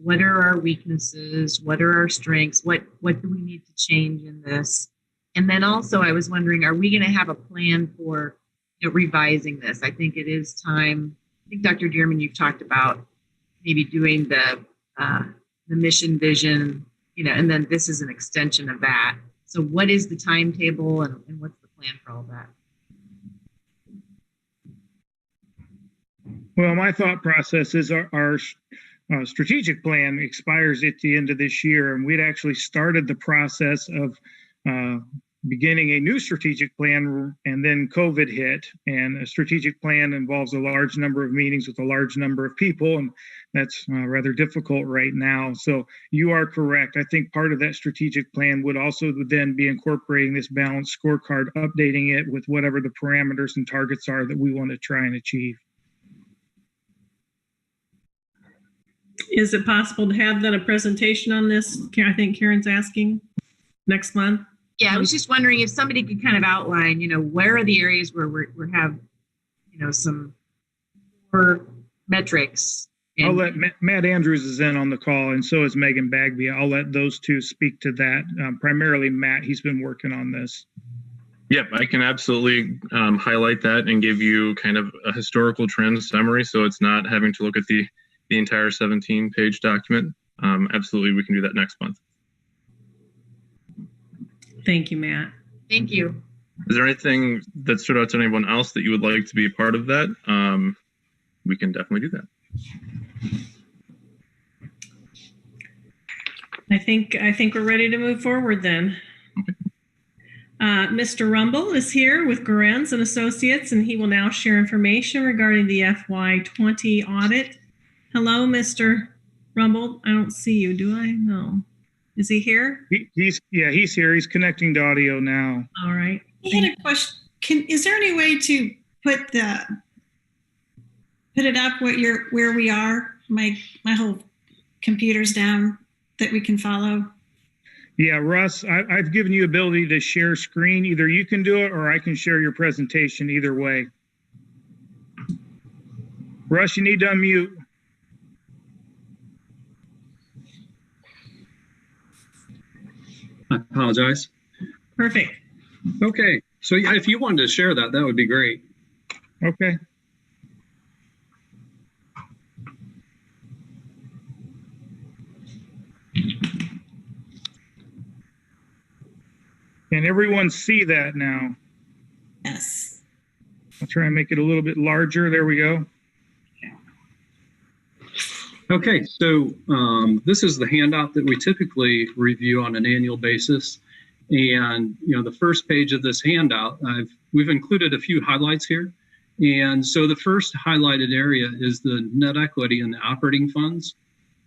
what are our weaknesses, what are our strengths, what do we need to change in this? And then also I was wondering, are we going to have a plan for revising this? I think it is time. I think Dr. Dearman, you've talked about maybe doing the mission vision, and then this is an extension of that. So what is the timetable and what's the plan for all that? Well, my thought process is our strategic plan expires at the end of this year, and we'd actually started the process of beginning a new strategic plan, and then COVID hit, and a strategic plan involves a large number of meetings with a large number of people, and that's rather difficult right now. So you are correct. I think part of that strategic plan would then be incorporating this balanced scorecard, updating it with whatever the parameters and targets are that we want to try and achieve. Is it possible to have then a presentation on this? I think Karen's asking next month. Yeah, I was just wondering if somebody could kind of outline, where are the areas where we have, some core metrics. I'll let Matt Andrews is in on the call, and so is Megan Bagby. I'll let those two speak to that. Primarily Matt, he's been working on this. Yep, I can absolutely highlight that and give you kind of a historical trend summary, so it's not having to look at the entire 17-page document. Absolutely, we can do that next month. Thank you, Matt. Thank you. Is there anything that stood out to anyone else that you would like to be a part of that? We can definitely do that. I think we're ready to move forward then. Okay. Mr. Rumble is here with Gorenz and Associates, and he will now share information regarding the FY20 audit. Hello, Mr. Rumble. I don't see you, do I? No. Is he here? He's here. He's connecting to audio now. All right. I had a question. Is there any way to put it up where we are? My whole computer's down that we can follow. Yeah, Russ, I've given you ability to share screen. Either you can do it or I can share your presentation. Either way. Russ, you need to unmute. I apologize. Perfect. Okay. So yeah, if you wanted to share that would be great. Okay. Can everyone see that now? Yes. I'll try and make it a little bit larger. There we go. Okay, so this is the handout that we typically review on an annual basis. And, the first page of this handout, we've included a few highlights here. And so the first highlighted area is the net equity in the operating funds.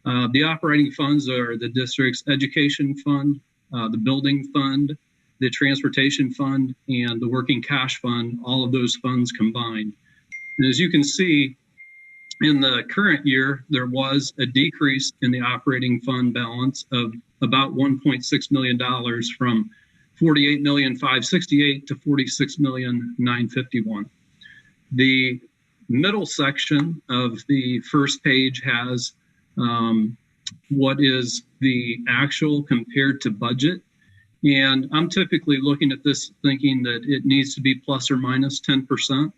The operating funds are the district's education fund, the building fund, the transportation fund, and the working cash fund, all of those funds combined. And as you can see, in the current year, there was a decrease in the operating fund balance of about $1.6 million from $48,568,000 to $46,951,000. The middle section of the first page has what is the actual compared to budget. And I'm typically looking at this thinking that it needs to be plus or minus 10%.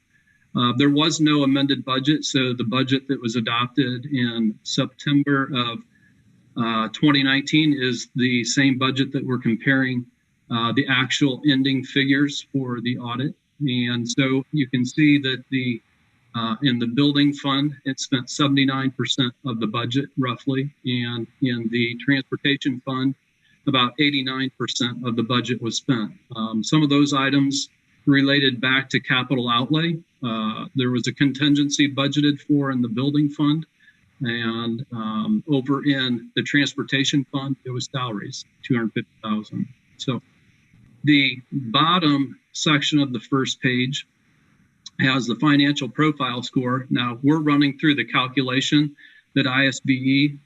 There was no amended budget, so the budget that was adopted in September of 2019 is the same budget that we're comparing the actual ending figures for the audit. And so you can see that in the building fund, it spent 79% of the budget roughly. And in the transportation fund, about 89% of the budget was spent. Some of those items related back to capital outlay. There was a contingency budgeted for in the building fund. And over in the transportation fund, it was salaries, $250,000. So the bottom section of the first page has the financial profile score. Now we're running through the calculation that ISBE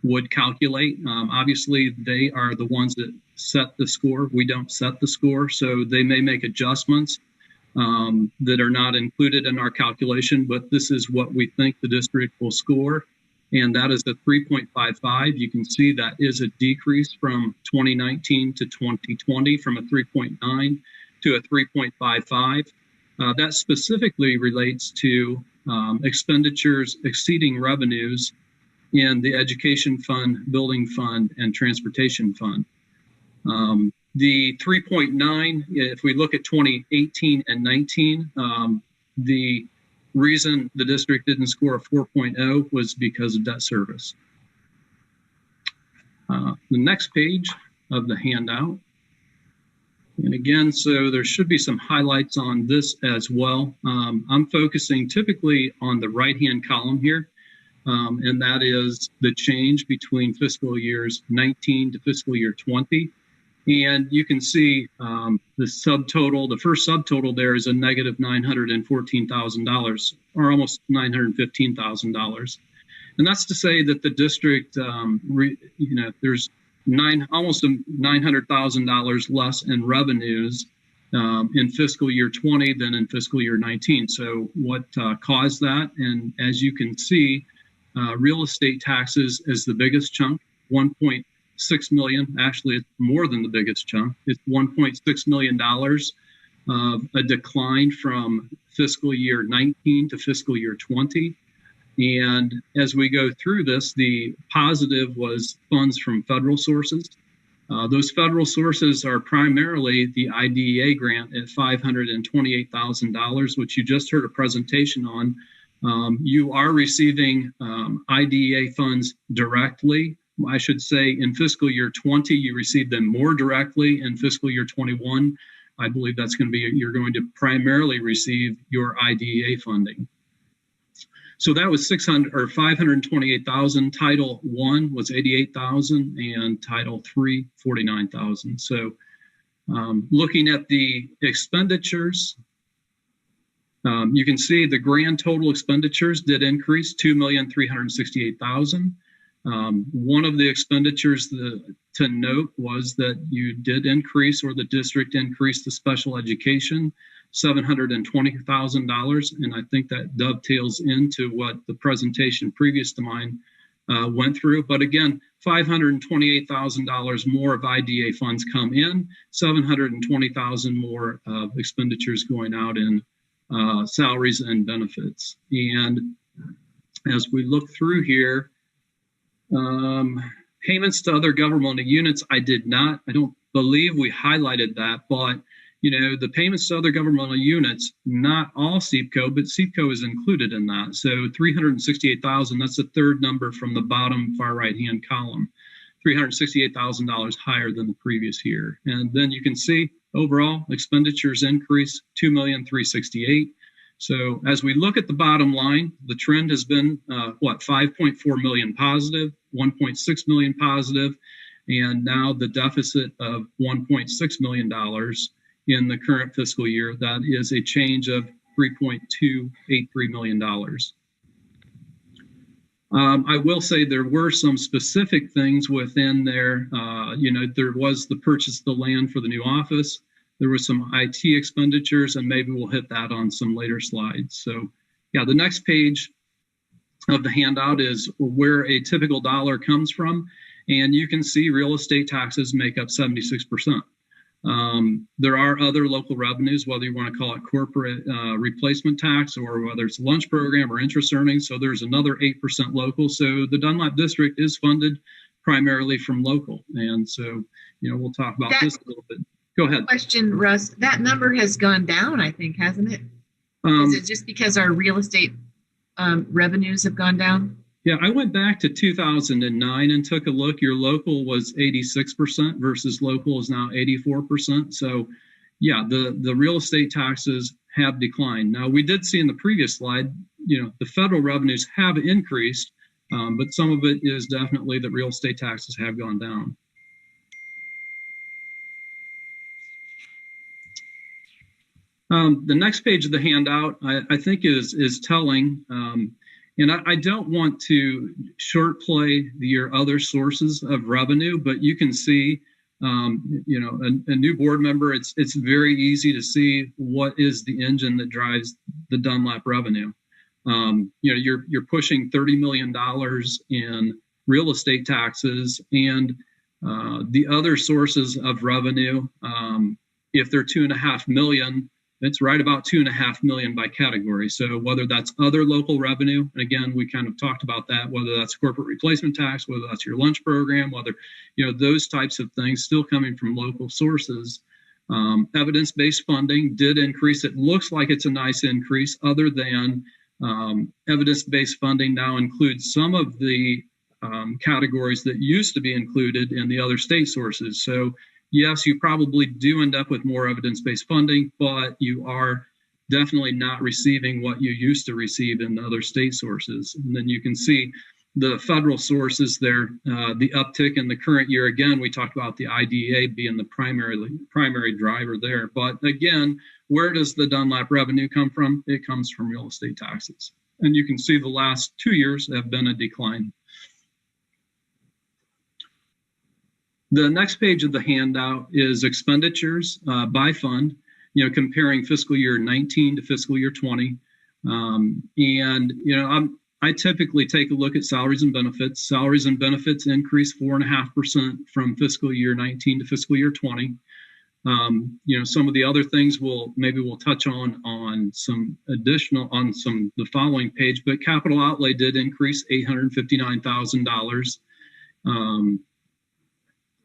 would calculate. Obviously, they are the ones that set the score. We don't set the score, so they may make adjustments that are not included in our calculation, but this is what we think the district will score, and that is a 3.55. You can see that is a decrease from 2019 to 2020 from a 3.9 to a 3.55. That specifically relates to expenditures exceeding revenues in the education fund, building fund, and transportation fund. The 3.9, if we look at 2018 and 19, the reason the district didn't score a 4.0 was because of debt service. The next page of the handout. And again, so there should be some highlights on this as well. I'm focusing typically on the right-hand column here. And that is the change between fiscal years 19 to fiscal year 20. And you can see the subtotal, the first subtotal there is a negative $914,000 or almost $915,000. And that's to say that the district, there's almost $900,000 less in revenues in fiscal year 20 than in fiscal year 19. So what caused that? And as you can see, real estate taxes is the biggest chunk, 1.6 million. Actually, it's more than the biggest chunk. It's $1.6 million of a decline from fiscal year 19 to fiscal year 20. And as we go through this, the positive was funds from federal sources. Those federal sources are primarily the IDEA grant at $528,000, which you just heard a presentation on. You are receiving IDEA funds directly. I should say in fiscal year 20, you received them more directly. In fiscal year 21, I believe that's going to be, you're going to primarily receive your IDEA funding. So that was $528,000. Title I was $88,000 and Title III, $49,000. So looking at the expenditures, you can see the grand total expenditures did increase $2,368,000. One of the expenditures to note was that you did increase, or the district increased, the special education $720,000, and I think that dovetails into what the presentation previous to mine went through. But again, $528,000 more of IDA funds come in, $720,000 more of expenditures going out in salaries and benefits. And as we look through here, payments to other governmental units, I don't believe we highlighted that, but the payments to other governmental units, not all CIPCO, but CIPCO is included in that. So $368,000, that's the third number from the bottom far right-hand column, $368,000 higher than the previous year. And then you can see overall expenditures increase $2,368,000. So as we look at the bottom line, the trend has been 5.4 million positive, 1.6 million positive, and now the deficit of $1.6 million in the current fiscal year. That is a change of $3.283 million. I will say there were some specific things within there. There was the purchase of the land for the new office. There were some IT expenditures, and maybe we'll hit that on some later slides. So yeah, the next page of the handout is where a typical dollar comes from. And you can see real estate taxes make up 76%. There are other local revenues, whether you want to call it corporate replacement tax or whether it's a lunch program or interest earnings. So there's another 8% local. So the Dunlap district is funded primarily from local. And so, we'll talk about this a little bit. Go ahead. Question, Russ. That number has gone down, I think, hasn't it? Is it just because our real estate revenues have gone down? Yeah, I went back to 2009 and took a look. Your local was 86% versus local is now 84%. So yeah, the real estate taxes have declined. Now, we did see in the previous slide, the federal revenues have increased, but some of it is definitely that real estate taxes have gone down. The next page of the handout, I think is telling. And I don't want to short play your other sources of revenue, but you can see, a new board member, it's very easy to see what is the engine that drives the Dunlap revenue. You're pushing $30 million in real estate taxes, and the other sources of revenue, if they're $2.5 million, it's right about $2.5 million by category. So whether that's other local revenue, and again, we kind of talked about that, whether that's corporate replacement tax, whether that's your lunch program, whether, those types of things still coming from local sources. Evidence-based funding did increase. It looks like it's a nice increase, other than evidence-based funding now includes some of the categories that used to be included in the other state sources. So yes, you probably do end up with more evidence-based funding, but you are definitely not receiving what you used to receive in other state sources. And then you can see the federal sources there, the uptick in the current year. Again, we talked about the IDA being the primary driver there. But again, where does the Dunlap revenue come from? It comes from real estate taxes. And you can see the last 2 years have been a decline. The next page of the handout is expenditures by fund, comparing fiscal year 19 to fiscal year 20. I typically take a look at salaries and benefits. Salaries and benefits increased 4.5% from fiscal year 19 to fiscal year 20. Some of the other things we'll touch on some additional on the following page, but capital outlay did increase $859,000.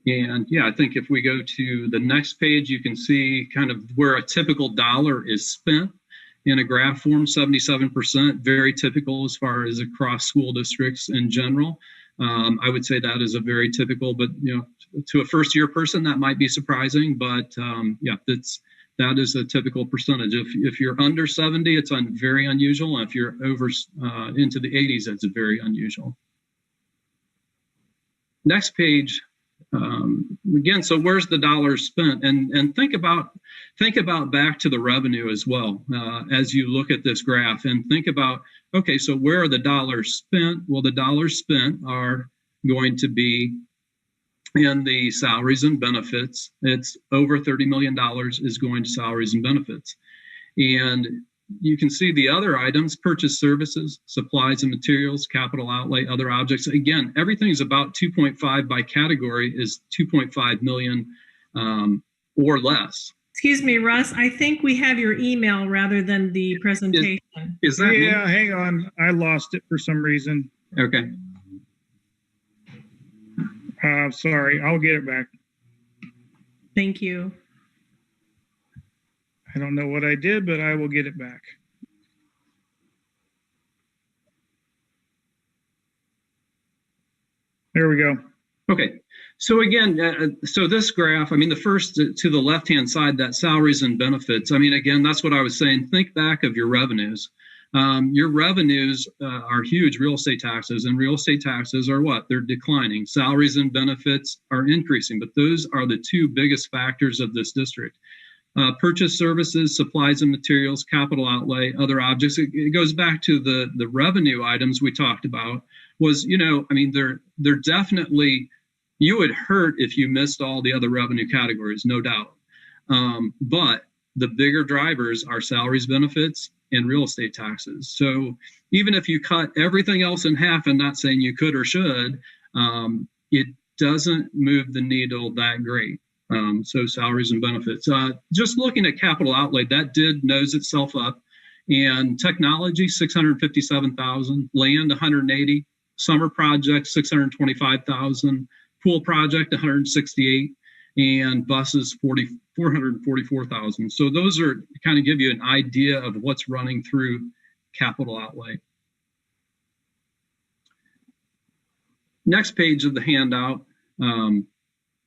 And yeah, I think if we go to the next page, you can see kind of where a typical dollar is spent in a graph form. 77%, very typical as far as across school districts in general. I would say that is a very typical, but to a first-year person, that might be surprising. But that is a typical percentage. If you're under 70, it's very unusual. And if you're over into the 80s, that's very unusual. Next page. Again, so where's the dollars spent? And think about back to the revenue as well as you look at this graph, and think about, okay, so where are the dollars spent? Well, the dollars spent are going to be in the salaries and benefits. It's over $30 million is going to salaries and benefits. And you can see the other items: purchase services, supplies and materials, capital outlay, other objects. Again, everything's about 2.5 by category is 2.5 million or less. Excuse me, Russ, I think we have your email rather than the presentation. Is that me? Hang on. I lost it for some reason. Okay. Sorry, I'll get it back. Thank you. I don't know what I did, but I will get it back. There we go. Okay. So again, so this graph, the first to the left-hand side, that salaries and benefits. Again, that's what I was saying. Think back of your revenues. Your revenues are huge, real estate taxes, and real estate taxes are what? They're declining. Salaries and benefits are increasing, but those are the two biggest factors of this district. Purchase services, supplies and materials, capital outlay, other objects. It goes back to the revenue items we talked about. Was, they're definitely, you would hurt if you missed all the other revenue categories, no doubt. But the bigger drivers are salaries, benefits, and real estate taxes. So even if you cut everything else in half, and not saying you could or should, it doesn't move the needle that great. So salaries and benefits. Just looking at capital outlay, that did nose itself up. And technology, 657,000, land, 180, summer project, 625,000, pool project, 168, and buses, 444,000. So those are kind of give you an idea of what's running through capital outlay. Next page of the handout.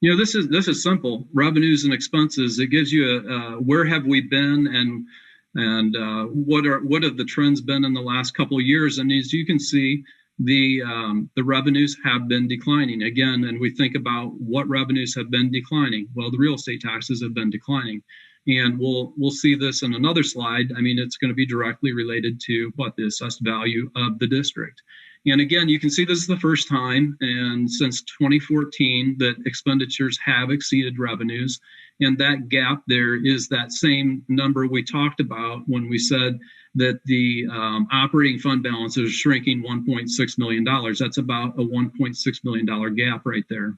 This is simple. Revenues and expenses. It gives you where have we been and what have the trends been in the last couple of years. And as you can see, the revenues have been declining again. And we think about what revenues have been declining. Well, the real estate taxes have been declining, and we'll see this in another slide. I mean, it's going to be directly related to what the assessed value of the district. And again, you can see this is the first time and since 2014 that expenditures have exceeded revenues. And that gap there is that same number we talked about when we said that the operating fund balance is shrinking $1.6 million. That's about a $1.6 million gap right there.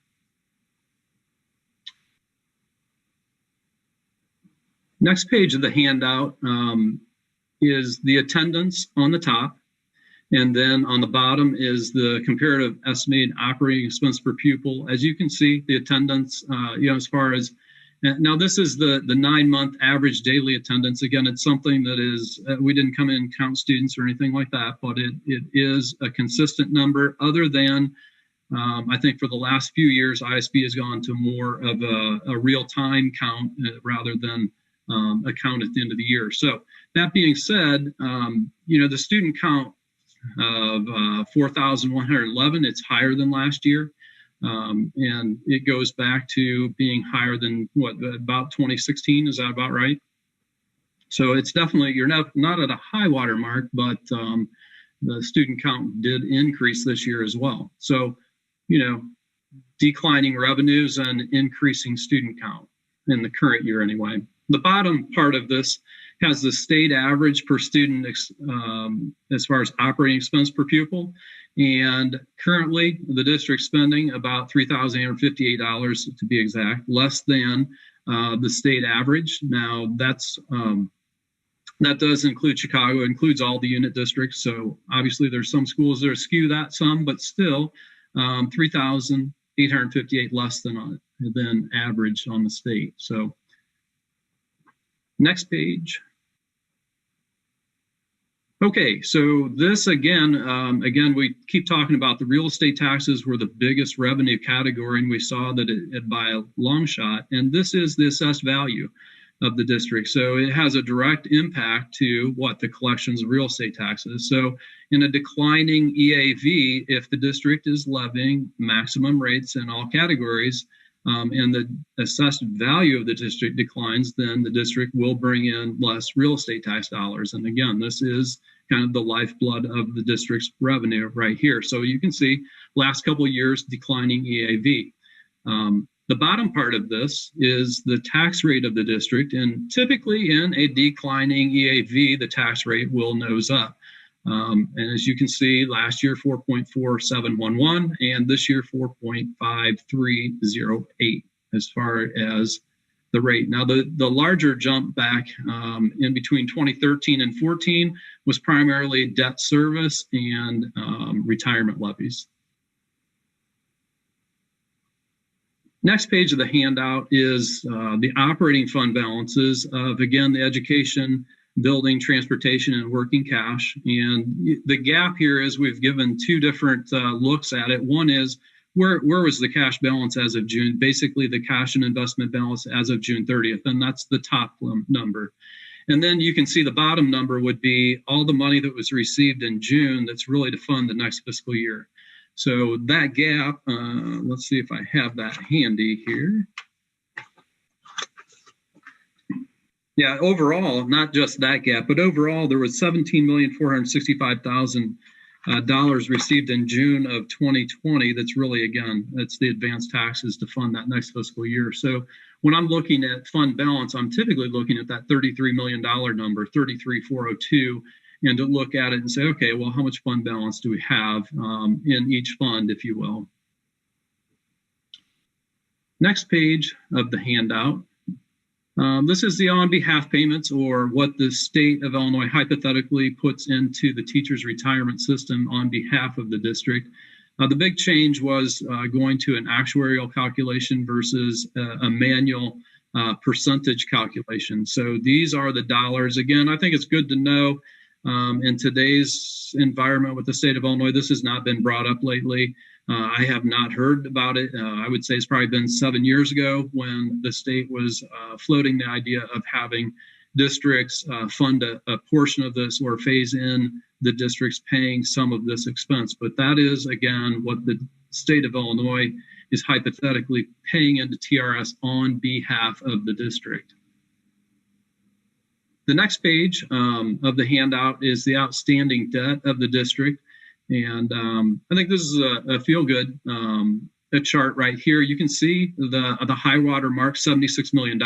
Next page of the handout is the attendance on the top. And then on the bottom is the comparative estimated operating expense per pupil. As you can see, the attendance, as far as, now this is the 9-month average daily attendance. Again, it's something that is, we didn't come in and count students or anything like that, but it is a consistent number other than, I think for the last few years, ISB has gone to more of a real-time count rather than a count at the end of the year. So that being said, the student count of 4,111, it's higher than last year. And it goes back to being higher than about 2016. Is that about right? So it's definitely, you're not at a high water mark, but the student count did increase this year as well. So, declining revenues and increasing student count in the current year anyway. The bottom part of this has the state average per student as far as operating expense per pupil. And currently the district's spending about $3,858 to be exact, less than the state average. Now that's that does include Chicago, includes all the unit districts. So obviously there's some schools that skew that some, but still $3,858 less than average on the state. So next page. Okay, so this again, we keep talking about the real estate taxes were the biggest revenue category, and we saw that it by a long shot. And this is the assessed value of the district. So it has a direct impact to what the collections of real estate taxes. So in a declining EAV, if the district is levying maximum rates in all categories, and the assessed value of the district declines, then the district will bring in less real estate tax dollars. And again, this is kind of the lifeblood of the district's revenue right here. So you can see last couple of years declining EAV. The bottom part of this is the tax rate of the district. And typically in a declining EAV, the tax rate will nose up. And as you can see, last year, 4.4711, and this year, 4.5308 as far as the rate. Now, the larger jump back in between 2013 and 14 was primarily debt service and retirement levies. Next page of the handout is the operating fund balances of, again, the education, building, transportation, and working cash. And the gap here is we've given two different looks at it. One is where was the cash balance as of June? Basically, the cash and investment balance as of June 30th, and that's the top number. And then you can see the bottom number would be all the money that was received in June that's really to fund the next fiscal year. So that gap, let's see if I have that handy here. Yeah, overall, not just that gap, but overall, there was $17,465,000 received in June of 2020. That's really, again, that's the advanced taxes to fund that next fiscal year. So when I'm looking at fund balance, I'm typically looking at that $33 million number, 33,402, and to look at it and say, okay, well, how much fund balance do we have in each fund, if you will? Next page of the handout. This is the on behalf payments, or what the state of Illinois hypothetically puts into the teacher's retirement system on behalf of the district. The big change was going to an actuarial calculation versus a manual percentage calculation. So these are the dollars. Again, I think it's good to know in today's environment with the state of Illinois, this has not been brought up lately. I have not heard about it. I would say it's probably been 7 years ago when the state was floating the idea of having districts fund a portion of this or phase in the districts paying some of this expense. But that is, again, what the state of Illinois is hypothetically paying into TRS on behalf of the district. The next page of the handout is the outstanding debt of the district. And I think this is a feel-good a chart right here. You can see the high water mark, $76 million.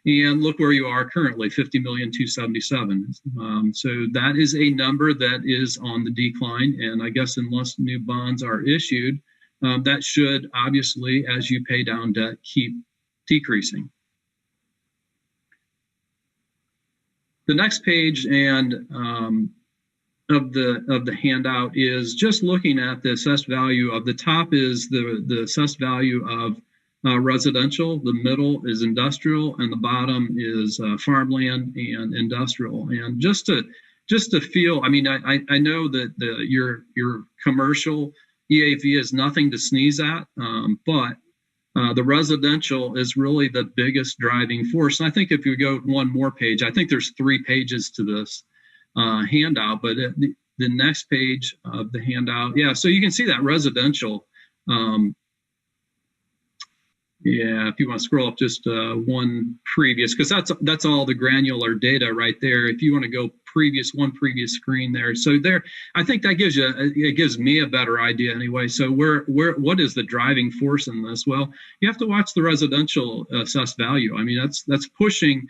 And look where you are currently, $50,277,000. So that is a number that is on the decline. And I guess unless new bonds are issued, that should obviously, as you pay down debt, keep decreasing. The next page and of the handout is just looking at the assessed value of the top is the assessed value of residential, the middle is industrial, and the bottom is farmland and industrial. And just to feel, I mean, I know that your commercial EAV is nothing to sneeze at, but the residential is really the biggest driving force. And I think if you go one more page, I think there's 3 pages to this handout, but the next page of the handout, yeah, so you can see that residential. Yeah, if you want to scroll up just one previous, because that's all the granular data right there. If you want to go one previous screen there. So there, I think that gives me a better idea anyway. So what is the driving force in this? Well, you have to watch the residential assessed value. I mean, that's pushing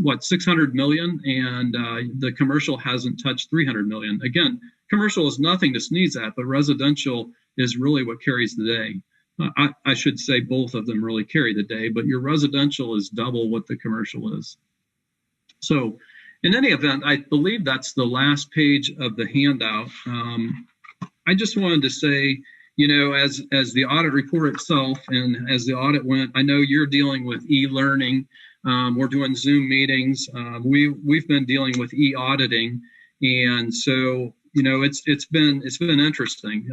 what, 600 million, and the commercial hasn't touched 300 million. Again, commercial is nothing to sneeze at, but residential is really what carries the day. I should say both of them really carry the day, but your residential is double what the commercial is. So in any event, I believe that's the last page of the handout. I just wanted to say, you know, as the audit report itself and as the audit went, I know you're dealing with e-learning. We're doing Zoom meetings. We've been dealing with e-auditing. And so, you know, it's been interesting.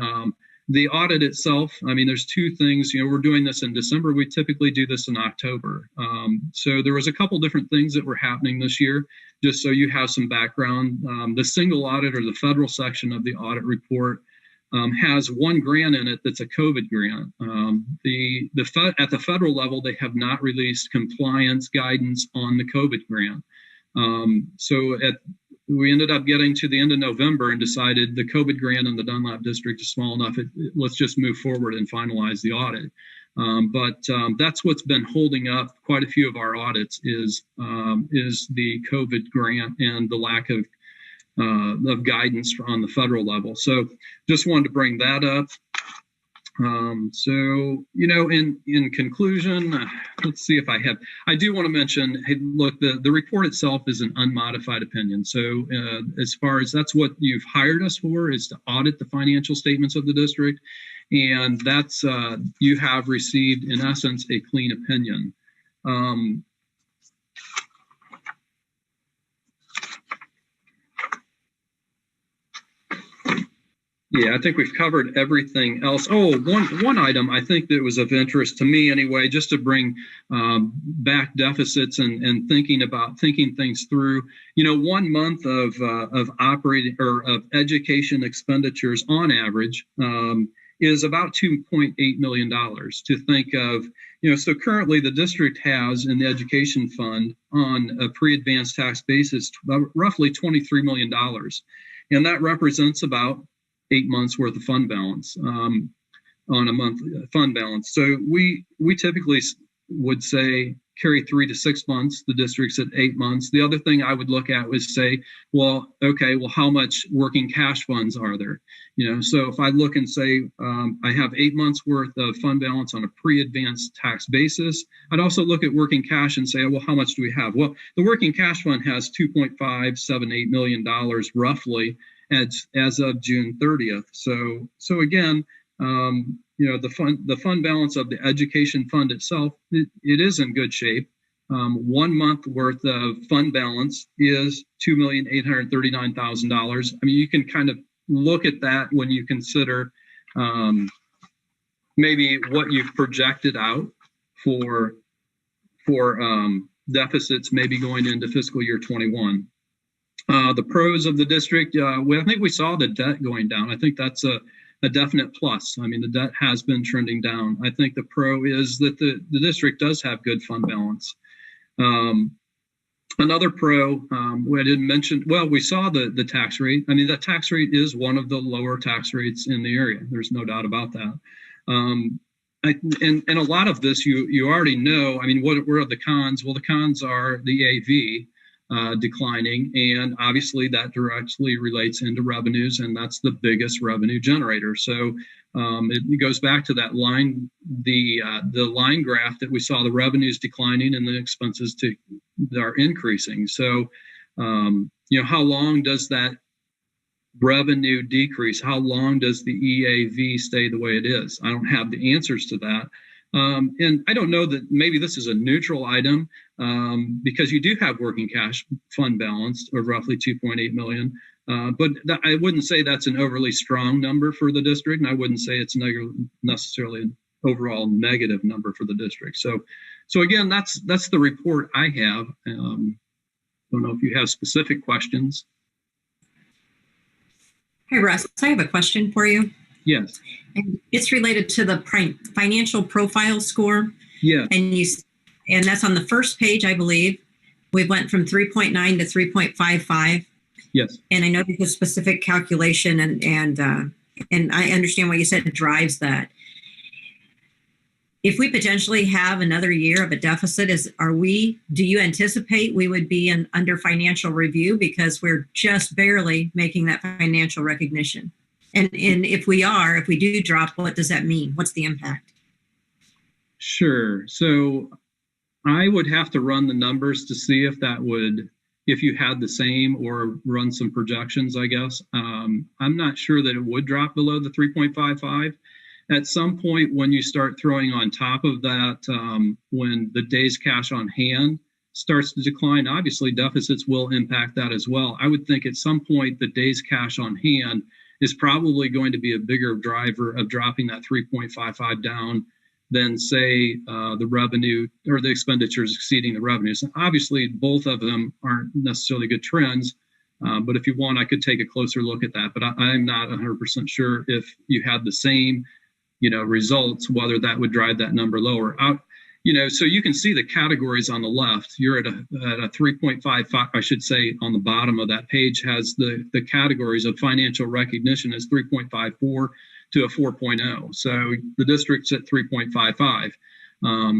The audit itself, I mean, there's 2 things. You know, we're doing this in December. We typically do this in October. So there was a couple different things that were happening this year, just so you have some background. The single audit, or the federal section of the audit report, has 1 grant in it that's a COVID grant. At the federal level, they have not released compliance guidance on the COVID grant. So we ended up getting to the end of November and decided the COVID grant in the Dunlap district is small enough. Let's just move forward and finalize the audit. But that's what's been holding up quite a few of our audits is the COVID grant and the lack of guidance on the federal level. So just wanted to bring that up. So, you know, in conclusion, let's see if I do want to mention, hey, look, the report itself is an unmodified opinion. So as far as that's what you've hired us for, is to audit the financial statements of the district. And that's, you have received, in essence, a clean opinion. Yeah, I think we've covered everything else. Oh, one item I think that was of interest to me anyway, just to bring back deficits and thinking things through. You know, 1 month of operating or of education expenditures on average is about $2.8 million. To think of, you know, so currently the district has in the education fund on a pre-advanced tax basis roughly $23 million, and that represents about 8 months worth of fund balance on a monthly fund balance. So we typically would say carry 3 to 6 months. The district's at 8 months. The other thing I would look at was say, well, okay, well, how much working cash funds are there? So if I look and say I have 8 months worth of fund balance on a pre-advanced tax basis, I'd also look at working cash and say, well, how much do we have? Well, the working cash fund has $2.578 million roughly as of June 30th. So again, the fund balance of the education fund itself, it is in good shape. 1 month worth of fund balance is $2,839,000. I mean, you can kind of look at that when you consider maybe what you've projected out for deficits maybe going into fiscal year 21. The pros of the district, I think we saw the debt going down. I think that's a definite plus. I mean, the debt has been trending down. I think the pro is that the district does have good fund balance. Another pro, I didn't mention, well, we saw the tax rate. I mean, that tax rate is one of the lower tax rates in the area. There's no doubt about that. And a lot of this you already know. I mean, what are the cons? Well, the cons are the AV declining, and obviously that directly relates into revenues, and that's the biggest revenue generator. So it goes back to that line, the line graph that we saw, the revenues declining and the expenses are increasing. So how long does that revenue decrease? How long does the EAV stay the way it is? I don't have the answers to that. And I don't know that maybe this is a neutral item because you do have working cash fund balance of roughly 2.8 million. But I wouldn't say that's an overly strong number for the district, and I wouldn't say it's necessarily an overall negative number for the district. So again, that's the report I have. Don't know if you have specific questions. Hey, Russ, I have a question for you. Yes. And it's related to the financial profile score. Yeah. And that's on the first page, I believe. We went from 3.9 to 3.55. Yes. And I know there's a specific calculation, and I understand what you said drives that. If we potentially have another year of a deficit, do you anticipate we would be under financial review because we're just barely making that financial recognition? And if we do drop, what does that mean? What's the impact? Sure. So I would have to run the numbers to see if you had the same, or run some projections, I guess. I'm not sure that it would drop below the 3.55. At some point, when you start throwing on top of that, when the days cash on hand starts to decline, obviously deficits will impact that as well. I would think at some point the days cash on hand is probably going to be a bigger driver of dropping that 3.55 down than, say, the revenue or the expenditures exceeding the revenues. And obviously, both of them aren't necessarily good trends, but if you want, I could take a closer look at that. But I'm not 100% sure if you had the same, results, whether that would drive that number lower. So you can see the categories on the left. You're at a 3.55, I should say, on the bottom of that page has the categories of financial recognition as 3.54 to a 4.0. So the district's at 3.55.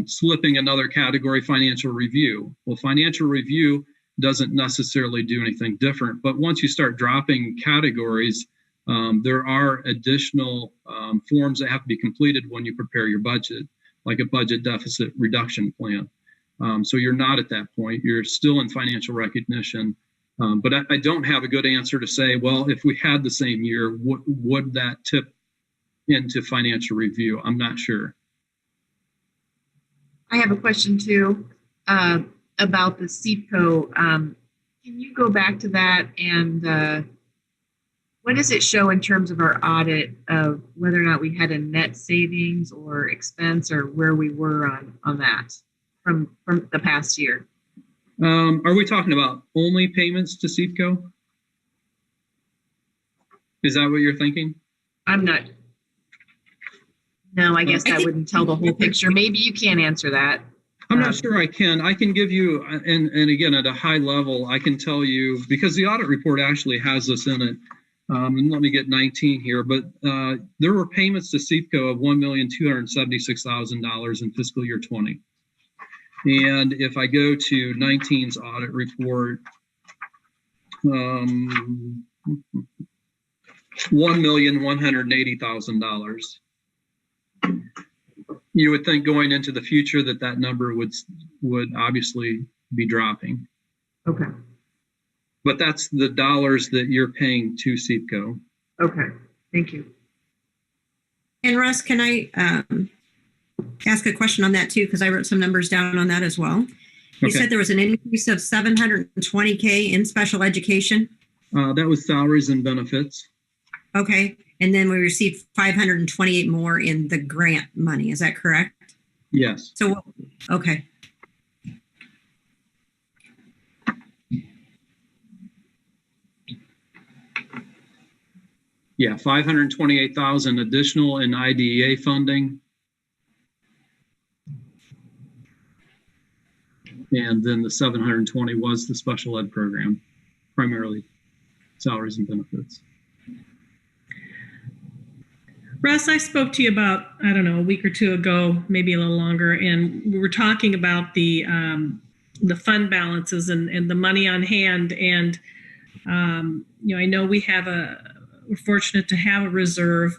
Slipping another category, financial review. Well, financial review doesn't necessarily do anything different, but once you start dropping categories, there are additional forms that have to be completed when you prepare your budget, like a budget deficit reduction plan. So you're not at that point. You're still in financial recognition. But I don't have a good answer to say, well, if we had the same year, would that tip into financial review? I'm not sure. I have a question too about the CIPCO. Can you go back to that, and what does it show in terms of our audit of whether or not we had a net savings or expense, or where we were on that from the past year? Are we talking about only payments to CIPCO? Is that what you're thinking? I'm not. No, I guess that wouldn't tell the whole picture. Maybe you can't answer that. I'm not sure I can. I can give you, and again, at a high level, I can tell you, because the audit report actually has this in it. And let me get 19 here, but there were payments to CIPCO of $1,276,000 in fiscal year 20. And if I go to 19's audit report, $1,180,000. You would think going into the future that number would obviously be dropping. Okay. But that's the dollars that you're paying to CIPCO. Okay. Thank you. And Russ, can I ask a question on that too? Because I wrote some numbers down on that as well. You said there was an increase of $720K in special education. That was salaries and benefits. Okay. And then we received 528 more in the grant money. Is that correct? Yes. So, okay. Yeah, 528,000 additional in IDEA funding. And then the 720 was the special ed program, primarily salaries and benefits. Russ, I spoke to you about, I don't know, a week or two ago, maybe a little longer, and we were talking about the fund balances and the money on hand. And, I know we're fortunate to have a reserve,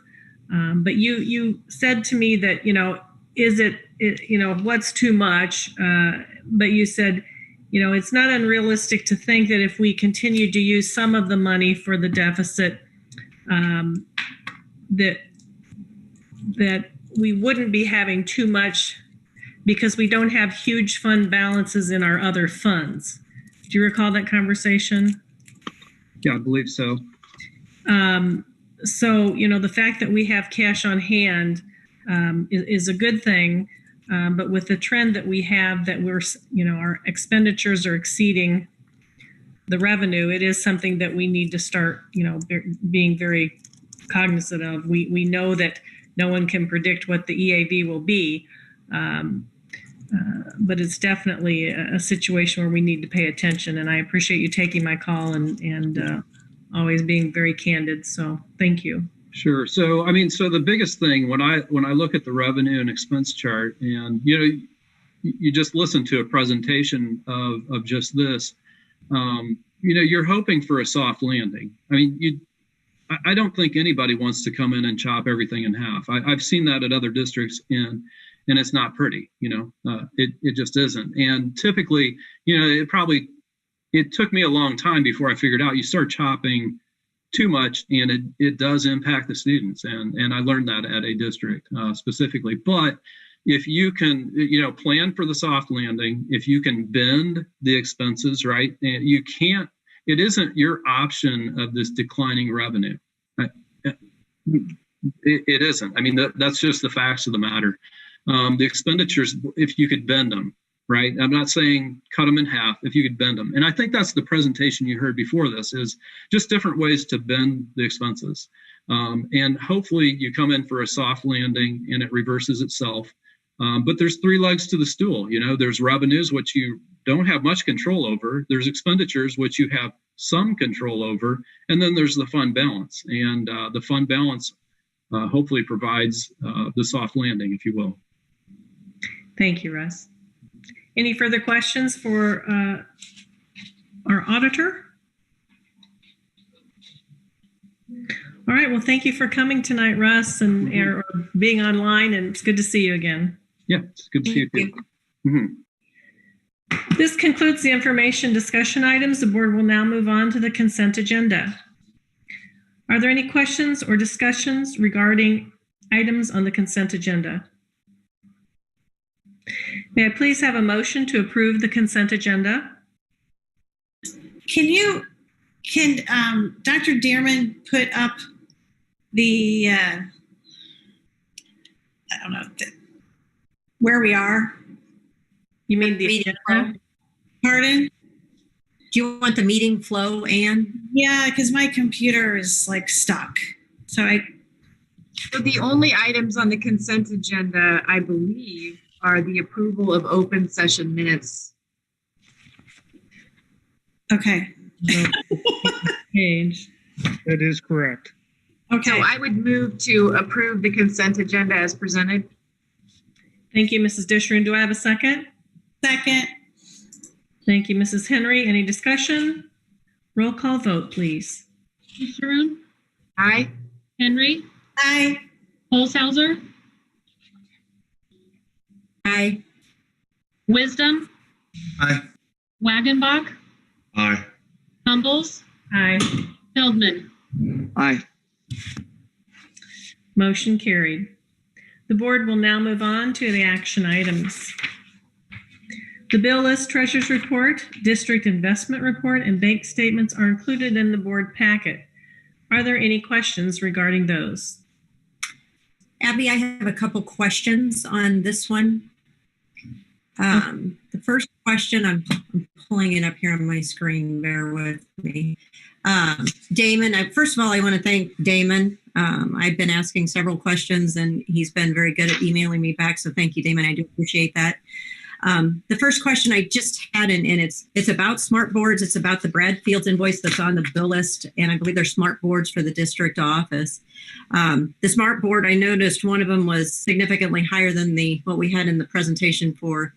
but you said to me that, is it what's too much? But you said, it's not unrealistic to think that if we continue to use some of the money for the deficit, that we wouldn't be having too much because we don't have huge fund balances in our other funds. Do you recall that conversation? Yeah, I believe so. So, the fact that we have cash on hand is a good thing. But with the trend that we have that our expenditures are exceeding the revenue, it is something that we need to start, being very cognizant of. We know that no one can predict what the EAV will be, but it's definitely a situation where we need to pay attention. And I appreciate you taking my call and always being very candid. So thank you. Sure. So, so the biggest thing when I look at the revenue and expense chart, and you just listen to a presentation of just this, you're hoping for a soft landing. I don't think anybody wants to come in and chop everything in half. I've seen that at other districts, and it's not pretty. It just isn't. And typically, it took me a long time before I figured out you start chopping too much, and it does impact the students. And I learned that at a district specifically. But if you can, plan for the soft landing, if you can bend the expenses, right, you can't. It isn't your option of this declining revenue. It isn't. That's just the facts of the matter. The expenditures, if you could bend them, right? I'm not saying cut them in half, if you could bend them. And I think that's the presentation you heard before this, is just different ways to bend the expenses. And hopefully you come in for a soft landing and it reverses itself. But there's three legs to the stool. There's revenues, which you don't have much control over. There's expenditures, which you have some control over. And then there's the fund balance. And the fund balance hopefully provides the soft landing, if you will. Thank you, Russ. Any further questions for our auditor? All right. Well, thank you for coming tonight, Russ, and or being online. And it's good to see you again. Yeah, it's good to see you too. Mm-hmm. This concludes the information discussion items. The board will now move on to the consent agenda. Are there any questions or discussions regarding items on the consent agenda? May I please have a motion to approve the consent agenda? Can Dr. Dearman put up the, where we are? You mean the meeting flow? Pardon? Do you want the meeting flow, Ann? Yeah, because my computer is stuck. So the only items on the consent agenda, I believe, are the approval of open session minutes. Okay. Page. That is correct. Okay. So I would move to approve the consent agenda as presented. Thank you, Mrs. Dishron. Do I have a second? Second. Thank you, Mrs. Henry. Any discussion? Roll call vote, please. Sharon, Aye. Henry, Aye. Olshauser, Aye. Wisdom, Aye. Wagenbach, Aye. Humbles, Aye. Feldman. Aye. Motion carried. The board will now move on to the action items. The bill list, treasurer's report, district investment report, and bank statements are included in the board packet. Are there any questions regarding those? Abby, I have a couple questions on this one. The first question, I'm pulling it up here on my screen, bear with me. Damon, first of all, I want to thank Damon. I've been asking several questions and he's been very good at emailing me back. So thank you, Damon. I do appreciate that. The first question I just had, and it's about Smartboards. It's about the Bradfield invoice that's on the bill list. And I believe they're Smartboards for the district office. The Smartboard, I noticed one of them was significantly higher than what we had in the presentation for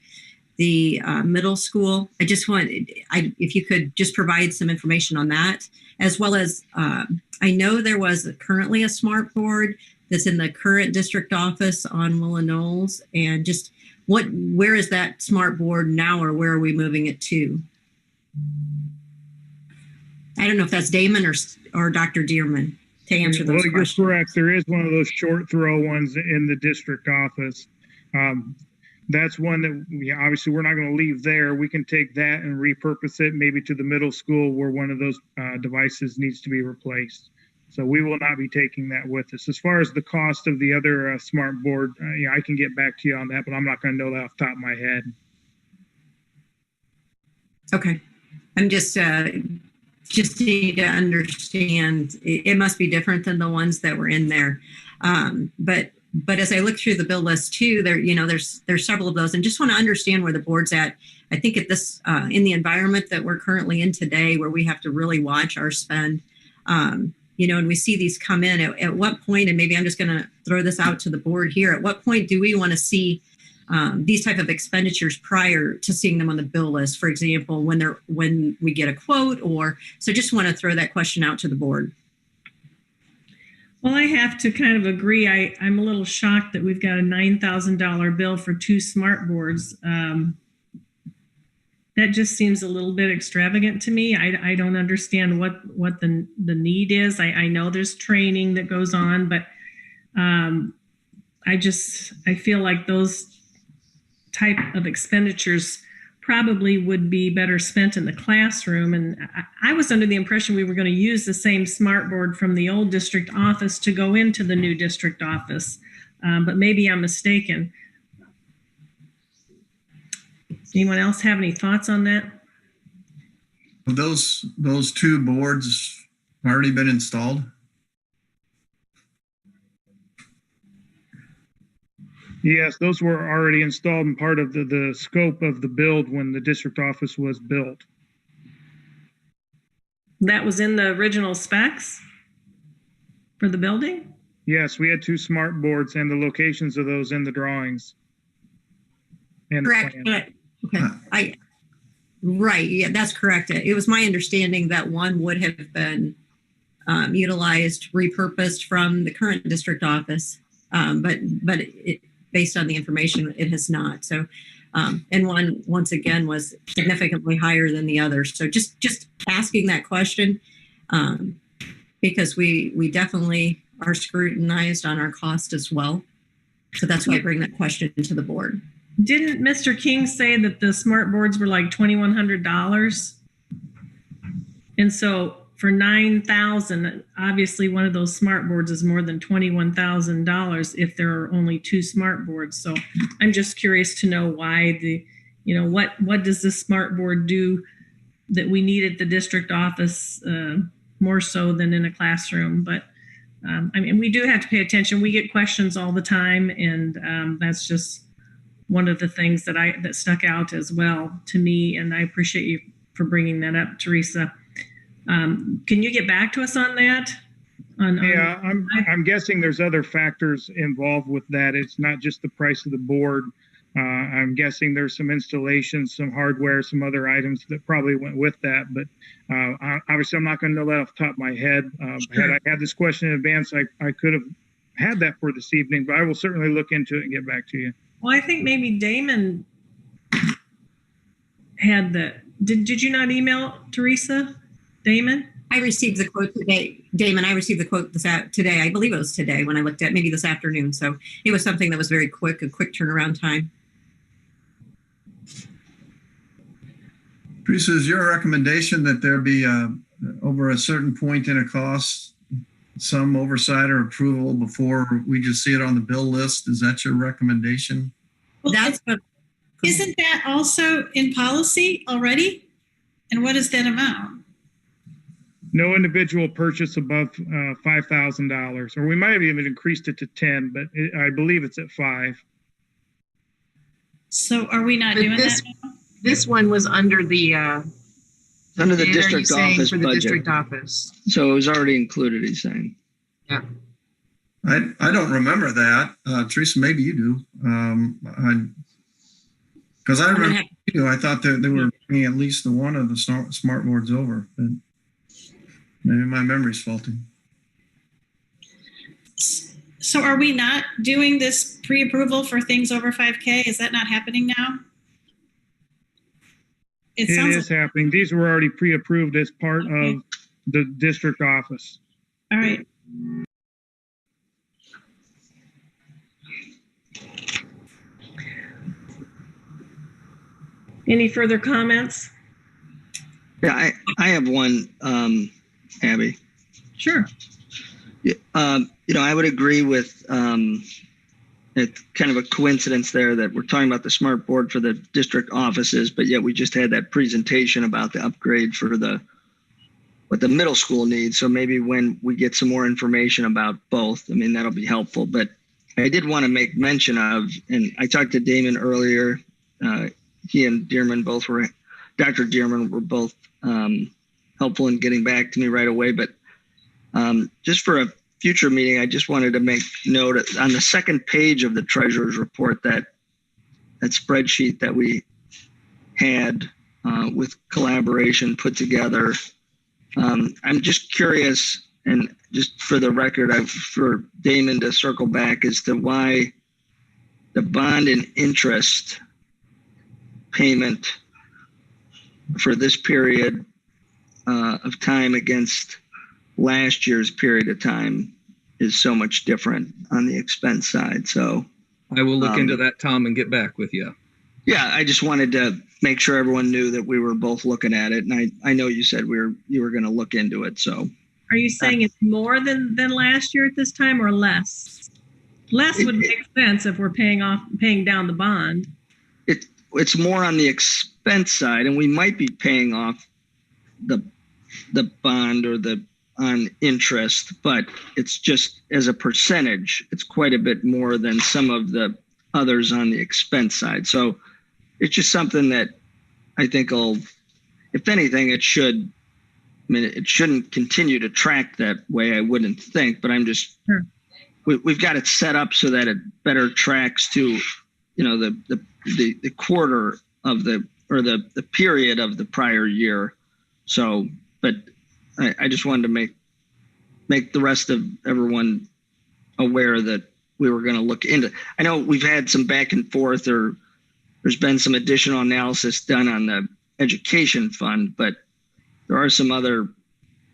the middle school. I just want, if you could just provide some information on that, as well as I know there was currently a Smartboard that's in the current district office on Willow Knolls, and just where is that Smartboard now, or where are we moving it to? I don't know if that's Damon or Dr. Dearman to answer those questions. You're correct. There is one of those short throw ones in the district office. That's one that obviously we're not going to leave there. We can take that and repurpose it maybe to the middle school where one of those devices needs to be replaced. So we will not be taking that with us. As far as the cost of the other smart board, I can get back to you on that, but I'm not going to know that off the top of my head. Okay. I'm just need to understand. It must be different than the ones that were in there. But as I look through the bill list too, there's several of those, and just want to understand where the board's at. I think at this in the environment that we're currently in today, where we have to really watch our spend, and we see these come in, at what point, and maybe I'm just going to throw this out to the board here, at what point do we want to see these type of expenditures prior to seeing them on the bill list? For example, when we get a quote, so just want to throw that question out to the board. Well, I have to kind of agree. I'm a little shocked that we've got a $9,000 bill for 2 smart boards. That just seems a little bit extravagant to me. I don't understand what the need is. I know there's training that goes on, but I feel like those type of expenditures probably would be better spent in the classroom. And I was under the impression we were going to use the same smart board from the old district office to go into the new district office, but maybe I'm mistaken. Does anyone else have any thoughts on that? Those 2 boards already been installed? Yes, those were already installed and part of the scope of the build when the district office was built. That was in the original specs for the building? Yes, we had 2 smart boards and the locations of those in the drawings. And correct. Okay. Right. Yeah, that's correct. It was my understanding that one would have been utilized, repurposed from the current district office, but based on the information, it has not. So, and one once again was significantly higher than the other. So just asking that question because we definitely are scrutinized on our cost as well. So that's why I bring that question to the board. Didn't Mr. King say that the smart boards were like $2,100? And so for $9,000, obviously one of those smart boards is more than $21,000 if there are only 2 smart boards. So I'm just curious to know why what does this smart board do that we need at the district office more so than in a classroom? But we do have to pay attention. We get questions all the time, and that's just one of the things that stuck out as well to me, and I appreciate you for bringing that up, Teresa. Can you get back to us on that? I'm guessing there's other factors involved with that. It's not just the price of the board. I'm guessing there's some installations, some hardware, some other items that probably went with that. But obviously, I'm not going to know that off the top of my head. Had I had this question in advance, I could have had that for this evening, but I will certainly look into it and get back to you. Well, I think maybe Damon had the, did you not email Teresa? Damon? I received the quote today. Damon, I received the quote today. I believe it was today when I looked at, maybe this afternoon. So it was something that was very quick, a quick turnaround time. Teresa, is your recommendation that there be over a certain point in a cost, some oversight or approval before we just see it on the bill list? Is that your recommendation? Well, isn't that also in policy already? And what is that amount? No individual purchase above $5,000, or we might have even increased it to 10, but I believe it's at 5. So are we not doing that now? This one was under the district office for the budget. district office. So it was already included, he's saying. Yeah. I don't remember that. Teresa, maybe you do. Because I remember, I thought that they were bringing at least the one of the smart boards over, but maybe my memory's faulty. So are we not doing this pre-approval for things over 5K? Is that not happening now? It is happening. These were already pre-approved as part of the district office. All right. Any further comments? Yeah, I have one, Abby. Sure. I would agree with it's kind of a coincidence there that we're talking about the smart board for the district offices, but yet we just had that presentation about the upgrade for what the middle school needs. So maybe when we get some more information about both, I mean, that'll be helpful. But I did want to make mention of, and I talked to Damon earlier, he and Dearman Dr. Dearman were both helpful in getting back to me right away. But just for a future meeting, I just wanted to make note on the second page of the treasurer's report, that spreadsheet that we had with collaboration put together. I'm just curious, and just for the record, for Damon to circle back as to why the bond and interest payment for this period of time against last year's period of time is so much different on the expense side. So I will look into that, Tom, and get back with you. Yeah, I just wanted to make sure everyone knew that we were both looking at it. And I know you said you were going to look into it. So are you saying it's more than last year at this time, or less? Less would make sense if we're paying down the bond. It's more on the expense side, and we might be paying off the bond or on interest, but it's just as a percentage, it's quite a bit more than some of the others on the expense side. So it's just something that I think if anything, it shouldn't continue to track that way, I wouldn't think, but I'm just, sure. We've got it set up so that it better tracks to, the quarter of the period of the prior year. So, but I just wanted to make the rest of everyone aware that we were going to look into. I know we've had some back and forth, or there's been some additional analysis done on the education fund, but there are some other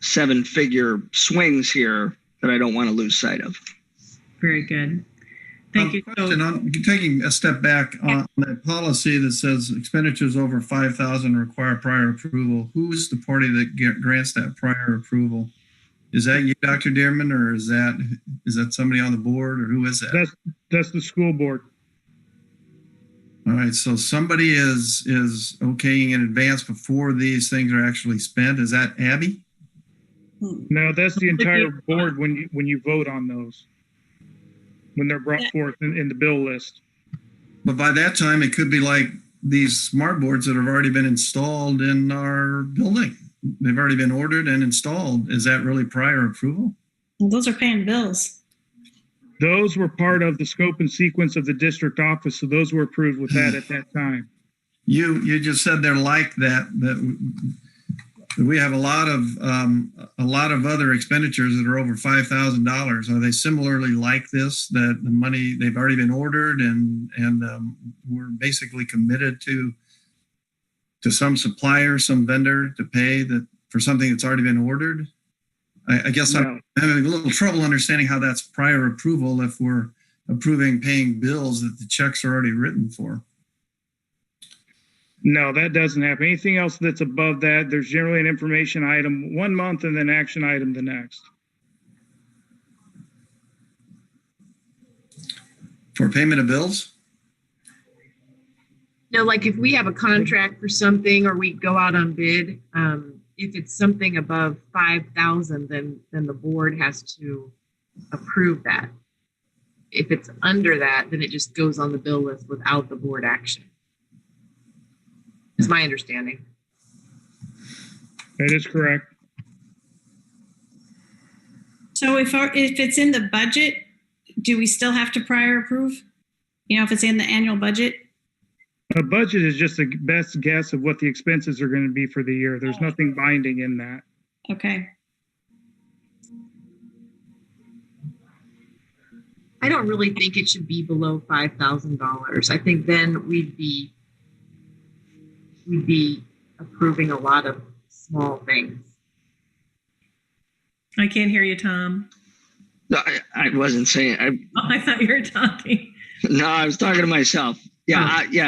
7-figure swings here that I don't want to lose sight of. Very good. Thank you. Taking a step back on that policy that says expenditures over $5,000 require prior approval. Who's the party that grants that prior approval? Is that you, Dr. Dearman, or is that somebody on the board, or who is that? That's the school board. All right, so somebody is okaying in advance before these things are actually spent. Is that Abby? No, that's the entire board when you vote on those, when they're brought forth in the bill list. But by that time, it could be like these smart boards that have already been installed in our building. They've already been ordered and installed. Is that really prior approval? Well, those are paying bills. Those were part of the scope and sequence of the district office, so those were approved with that at that time. You just said they're like that we have a lot of other expenditures that are over $5,000. Are they similarly like this, that the money, they've already been ordered and we're basically committed to some supplier, some vendor to pay that for something that's already been ordered? I guess I'm having a little trouble understanding how that's prior approval if we're approving paying bills that the checks are already written for. No, that doesn't happen. Anything else that's above that, there's generally an information item 1 month and then action item the next. For payment of bills? No, like if we have a contract for something or we go out on bid, if it's something above 5,000, then the board has to approve that. If it's under that, then it just goes on the bill list without the board action. Is my understanding. That is correct. So if it's in the budget, do we still have to prior approve? You know, if it's in the annual budget? A budget is just a best guess of what the expenses are going to be for the year. There's nothing binding in that. Okay. I don't really think it should be below $5,000. I think then we'd be approving a lot of small things. I can't hear you, Tom. No, I wasn't saying. I thought you were talking. No, I was talking to myself. Yeah,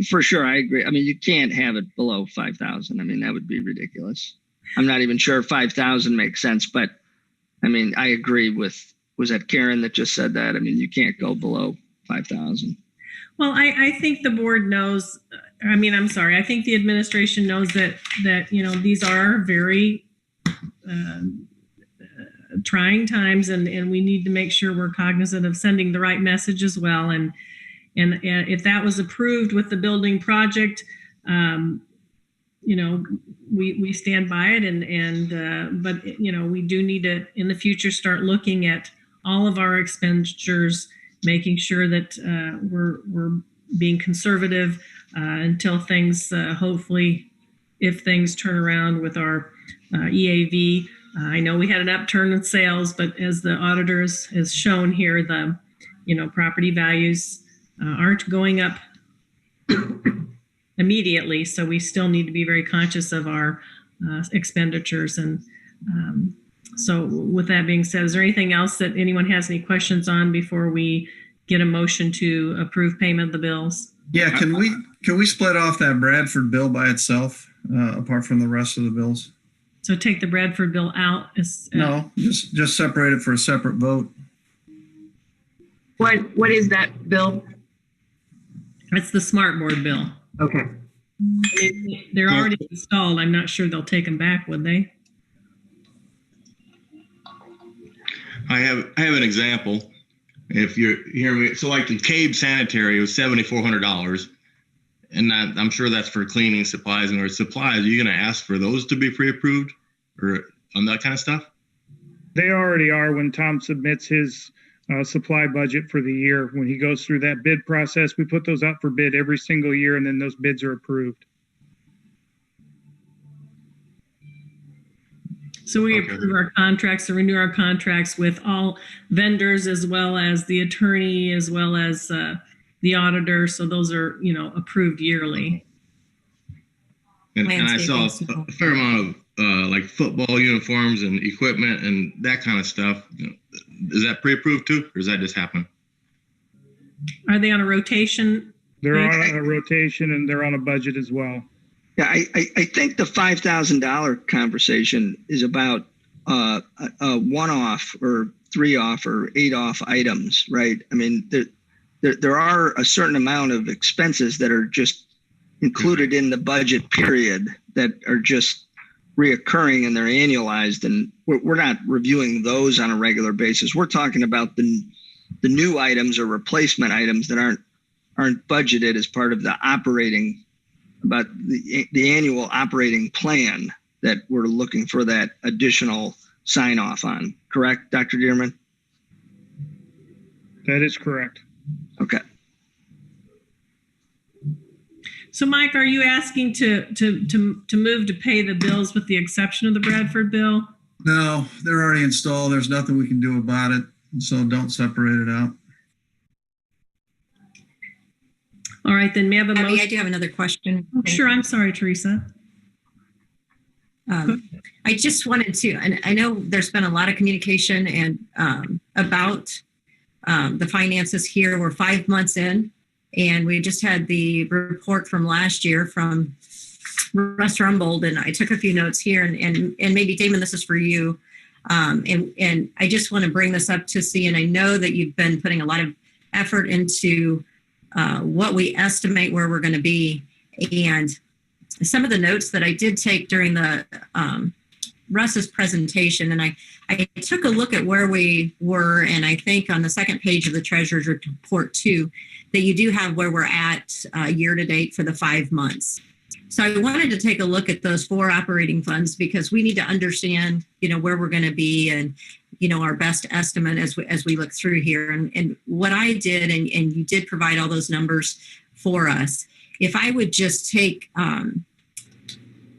for sure. I agree. I mean, you can't have it below 5,000. I mean, that would be ridiculous. I'm not even sure 5,000 makes sense, but I mean, I agree with, was that Karen that just said that? I mean, you can't go below 5,000. Well, I think the board knows, I think the administration knows that, you know, these are very trying times and we need to make sure we're cognizant of sending the right message as well. And if that was approved with the building project, you know, we stand by it but, you know, we do need to, in the future, start looking at all of our expenditures, making sure that we're being conservative until things, hopefully, if things turn around with our EAV. I know we had an upturn in sales, but as the auditors has shown here, the, you know, property values aren't going up immediately. So we still need to be very conscious of our expenditures. And so with that being said, is there anything else that anyone has any questions on before we get a motion to approve payment of the bills? Yeah, can we split off that Bradford bill by itself, apart from the rest of the bills? So take the Bradford bill out? No, just separate it for a separate vote. What is that bill? That's the Smartboard bill. Okay. They're already installed. I'm not sure they'll take them back, would they? I have an example. If you're hearing me, so like the Cabe Sanitary was $7,400, and I'm sure that's for cleaning supplies and supplies. Are you going to ask for those to be pre-approved or on that kind of stuff? They already are when Tom submits his supply budget for the year. When he goes through that bid process, we put those out for bid every single year, and then those bids are approved. So we approve our contracts, to renew our contracts with all vendors, as well as the attorney, as well as the auditor. So those are, you know, approved yearly. And I saw a fair amount of like football uniforms and equipment and that kind of stuff. Is that pre-approved too, or does that just happen? Are they on a rotation? They're on a rotation and they're on a budget as well. Yeah, I think the $5,000 conversation is about a one-off or 3-off or 8-off items, right? I mean, there are a certain amount of expenses that are just included in the budget period that are just reoccurring and they're annualized, and we're not reviewing those on a regular basis. We're talking about the new items or replacement items that aren't budgeted as part of the operating, about the annual operating plan that we're looking for that additional sign off on. Correct, Dr. Dearman? That is correct. Okay. So, Mike, are you asking to move to pay the bills with the exception of the Bradford bill? No, they're already installed. There's nothing we can do about it. So don't separate it out. All right, then may I have a Abby, motion? I do have another question. Oh, sure, I'm sorry, Teresa. I just wanted to, and I know there's been a lot of communication and about the finances here. We're 5 months in, and we just had the report from last year from Russ Rumbold, and I took a few notes here, and maybe Damon, this is for you. And I just want to bring this up to see, and I know that you've been putting a lot of effort into what we estimate where we're going to be, and some of the notes that I did take during the Russ's presentation, and I took a look at where we were, and I think on the second page of the Treasurer's report too, that you do have where we're at year to date for the 5 months. So I wanted to take a look at those 4 operating funds because we need to understand, where we're going to be and, our best estimate as we look through here. And what I did, and you did provide all those numbers for us. If I would just take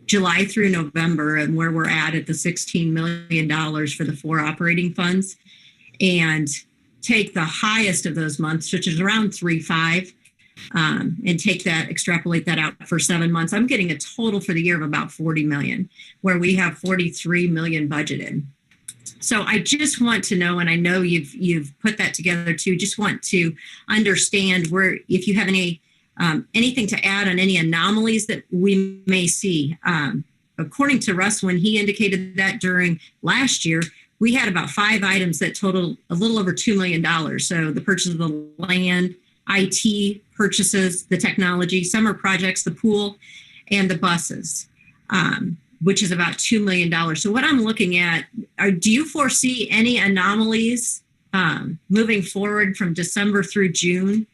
July through November and where we're at the $16 million for the 4 operating funds, and take the highest of those months, which is around 3.5, and take that, extrapolate that out for 7 months, I'm getting a total for the year of about 40 million, where we have 43 million budgeted. So I just want to know, and I know you've put that together too, just want to understand where, if you have any anything to add on any anomalies that we may see. According to Russ, when he indicated that during last year, we had about 5 items that totaled a little over $2 million. So the purchase of the land, IT purchases, the technology, summer projects, the pool, and the buses, which is about $2 million. So what I'm looking at, do you foresee any anomalies moving forward from December through June?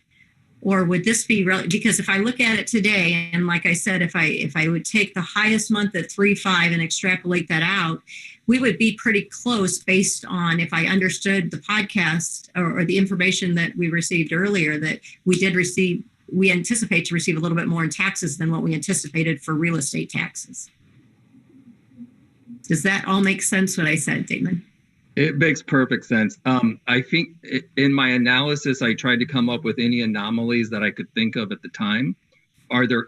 Or would this be because if I look at it today, and like I said, if I would take the highest month at 3.5 and extrapolate that out, we would be pretty close based on, if I understood the podcast or the information that we received earlier, that we anticipate to receive a little bit more in taxes than what we anticipated for real estate taxes. Does that all make sense what I said, Damon? It makes perfect sense. I think in my analysis, I tried to come up with any anomalies that I could think of at the time.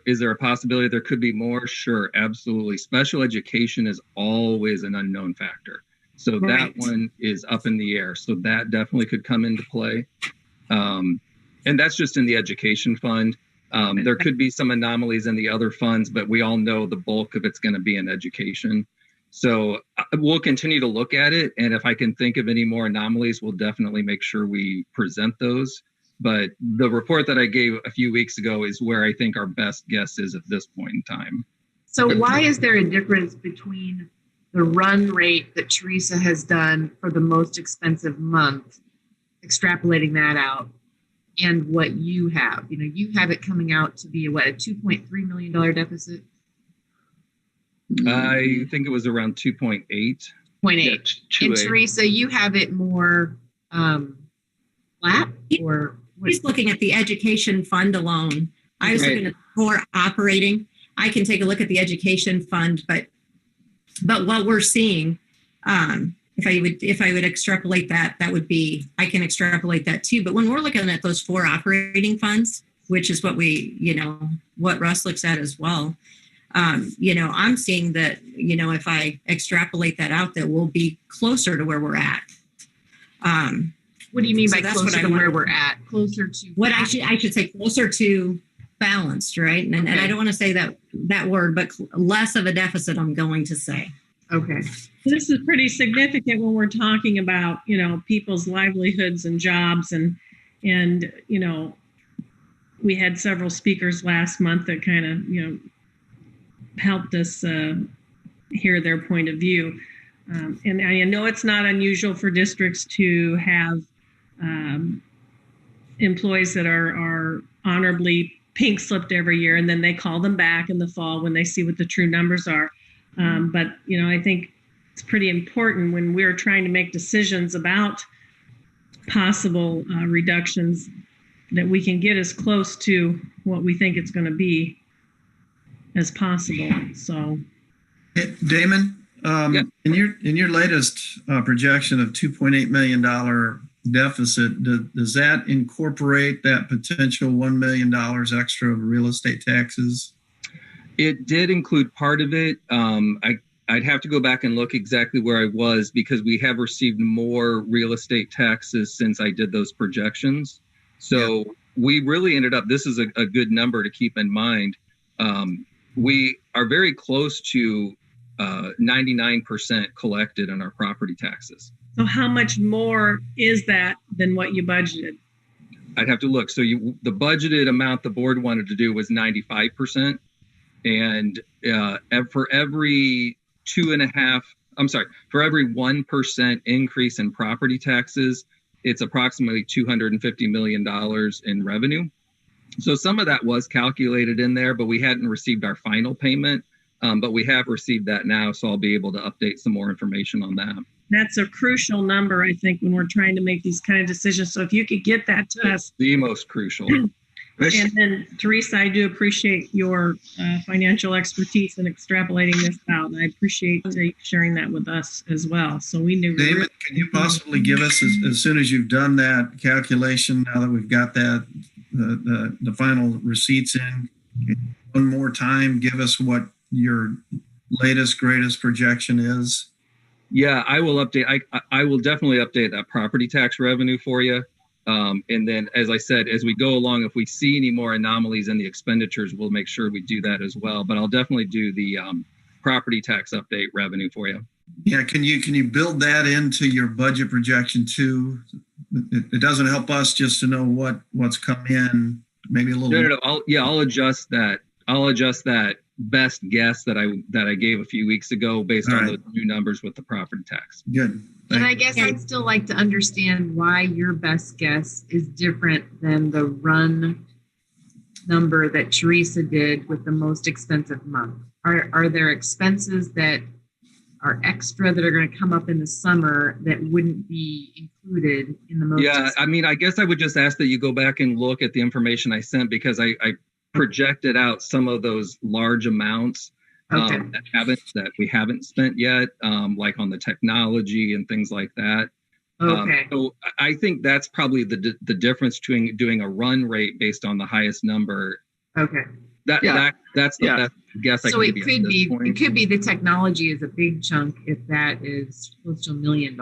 Is there a possibility there could be more? Sure, absolutely. Special education is always an unknown factor. So that one is up in the air. So that definitely could come into play. And that's just in the education fund. There could be some anomalies in the other funds, but we all know the bulk of it's going to be in education. So we'll continue to look at it. And if I can think of any more anomalies, we'll definitely make sure we present those. But the report that I gave a few weeks ago is where I think our best guess is at this point in time. So why is there a difference between the run rate that Teresa has done for the most expensive month, extrapolating that out, and what you have? You have it coming out to be a $2.3 million deficit? I think it was around 2.8. 0.8. And Teresa, you have it more flat, or he's looking at the education fund alone. I was looking at core operating. I can take a look at the education fund, but what we're seeing, if I would extrapolate that, would be, I can extrapolate that too. But when we're looking at those 4 operating funds, which is what what Russ looks at as well. I'm seeing that, if I extrapolate that out, that we'll be closer to where we're at. What do you mean by closer to where we're at? Closer to what I should say, closer to balanced, right? And I don't want to say that word, but less of a deficit, I'm going to say. Okay. This is pretty significant when we're talking about, people's livelihoods and jobs, and we had several speakers last month that kind of, helped us hear their point of view. And I know it's not unusual for districts to have employees that are honorably pink slipped every year, and then they call them back in the fall when they see what the true numbers are. But, I think it's pretty important when we're trying to make decisions about possible reductions that we can get as close to what we think it's going to be as possible. So, Damon, in your latest projection of $2.8 million deficit, does that incorporate that potential $1 million extra of real estate taxes? It did include part of it. I'd have to go back and look exactly where I was because we have received more real estate taxes since I did those projections. So we really ended up, this is a good number to keep in mind. We are very close to 99% collected on our property taxes. So how much more is that than what you budgeted? I'd have to look. So the budgeted amount the board wanted to do was 95%. And for every for every 1% increase in property taxes, it's approximately $250 million in revenue. So some of that was calculated in there, but we hadn't received our final payment. But we have received that now, so I'll be able to update some more information on that. That's a crucial number, I think, when we're trying to make these kind of decisions. So if you could get that to us. The most crucial. And then, Teresa, I do appreciate your financial expertise in extrapolating this out. And I appreciate you sharing that with us as well. So we knew. David, can you possibly give us, as soon as you've done that calculation, now that we've got that, the final receipts in, one more time, give us what your latest, greatest projection is? Yeah, I will update. I will definitely update that property tax revenue for you. And then, as I said, as we go along, if we see any more anomalies in the expenditures, we'll make sure we do that as well. But I'll definitely do the property tax update revenue for you. Yeah, can you build that into your budget projection too? It doesn't help us just to know what's come in, maybe a little. No. I'll adjust that. I'll adjust that best guess that I gave a few weeks ago based on those new numbers with the property tax. Good. And I guess I'd still like to understand why your best guess is different than the run number that Teresa did with the most expensive month. Are there expenses that are extra that are going to come up in the summer that wouldn't be included in the most? Yeah, I mean, I guess I would just ask that you go back and look at the information I sent because I projected out some of those large amounts that we haven't spent yet, like on the technology and things like that. Okay. So I think that's probably the difference between doing a run rate based on the highest number. Okay. That's the best guess I can give you. So it could be the technology is a big chunk if that is close to $1 million.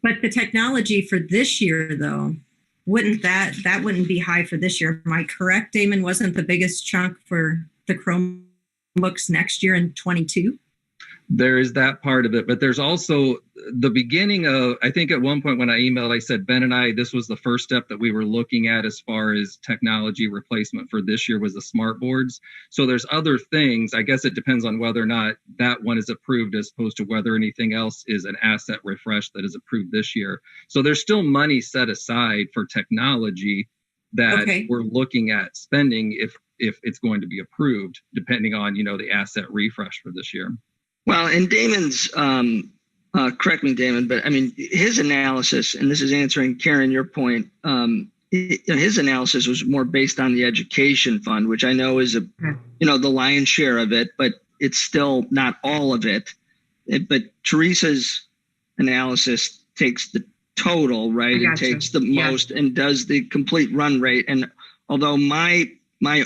But the technology for this year, though, wouldn't be high for this year? Am I correct? Damon, wasn't the biggest chunk for the Chromebooks next year in 22? There is that part of it, but there's also the beginning of, I think at one point when I emailed, I said, Ben and I, this was the first step that we were looking at as far as technology replacement for this year was the Smartboards. So there's other things. I guess it depends on whether or not that one is approved as opposed to whether anything else is an asset refresh that is approved this year. So there's still money set aside for technology that we're looking at spending if it's going to be approved, depending on, the asset refresh for this year. Well, and Damon's, correct me, Damon, but I mean, his analysis, and this is answering Karen, your point, his analysis was more based on the education fund, which I know is the lion's share of it, but it's still not all of it. But Teresa's analysis takes the total, right? It takes the most and does the complete run rate. And although my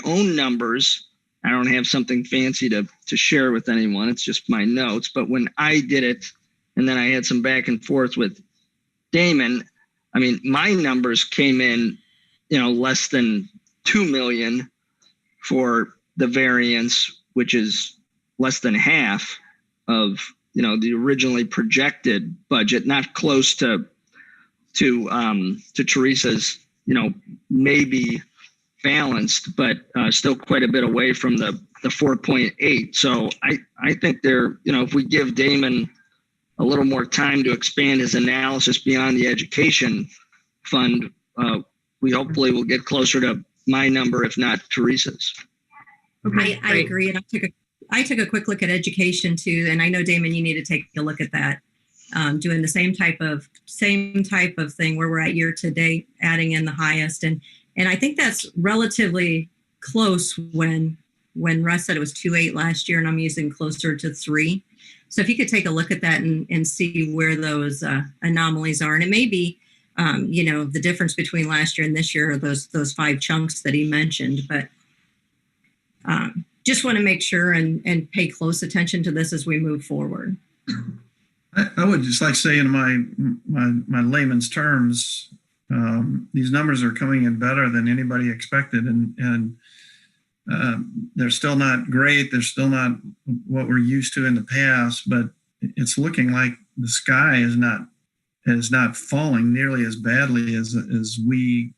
own numbers, I don't have something fancy to share with anyone. It's just my notes. But when I did it, and then I had some back and forth with Damon, I mean, my numbers came in, less than 2 million for the variance, which is less than half of, the originally projected budget, not close to Teresa's, maybe balanced, but still quite a bit away from the 4.8. So I think if we give Damon a little more time to expand his analysis beyond the education fund, we hopefully will get closer to my number, if not Teresa's. Okay, I agree. And I took a quick look at education too. And I know, Damon, you need to take a look at that. doing the same type of thing where we're at year to date, adding in the highest. And I think that's relatively close when Russ said it was 2.8 last year, and I'm using closer to 3. So if you could take a look at that and see where those anomalies are, and it may be, the difference between last year and this year are those 5 chunks that he mentioned. But just want to make sure and pay close attention to this as we move forward. I would just like to say in my layman's terms, these numbers are coming in better than anybody expected, and they're still not great. They're still not what we're used to in the past, but it's looking like the sky is not falling nearly as badly as we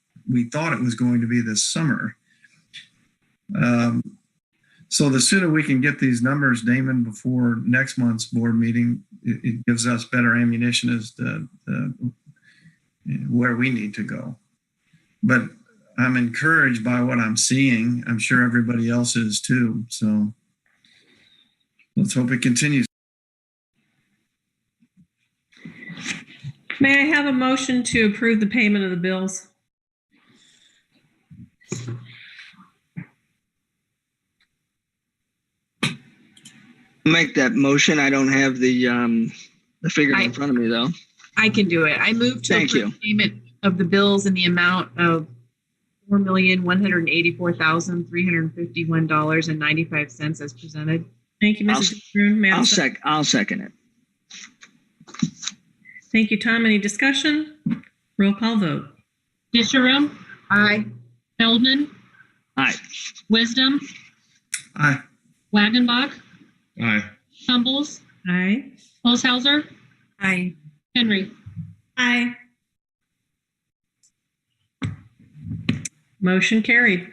thought it was going to be this summer. So the sooner we can get these numbers, Damon, before next month's board meeting, it gives us better ammunition as to where we need to go. But I'm encouraged by what I'm seeing. I'm sure everybody else is too. So let's hope it continues. May I have a motion to approve the payment of the bills? Make that motion. I don't have the figure in front of me though. I can do it. I move to approve payment of the bills in the amount of $4,184,351.95 as presented. Thank you, Mrs. Brown. I'll second it. Thank you, Tom. Any discussion? Roll call vote. Disharum. Aye. Feldman. Aye. Wisdom. Aye. Wagenbach. Aye. Tumbles. Aye. Holzhauser. Aye. Henry. Aye. Motion carried.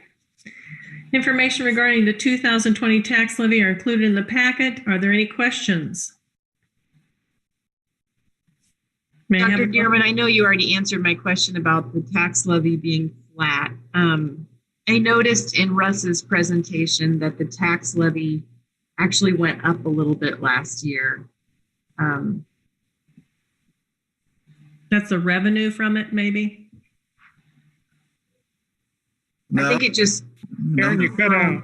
Information regarding the 2020 tax levy are included in the packet. Are there any questions? Dr. Dearman, I know you already answered my question about the tax levy being flat. I noticed in Russ's presentation that the tax levy actually went up a little bit last year. That's the revenue from it, maybe? No. I think it just... Karen, you cut out.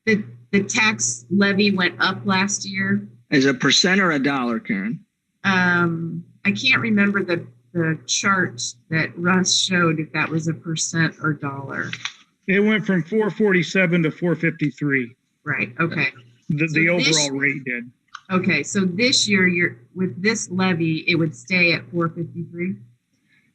The tax levy went up last year. Is it a percent or a dollar, Karen? I can't remember the chart that Russ showed, if that was a percent or dollar. It went from 447 to 453. Right. Okay. The overall rate did. Okay. So this year, with this levy, it would stay at 453.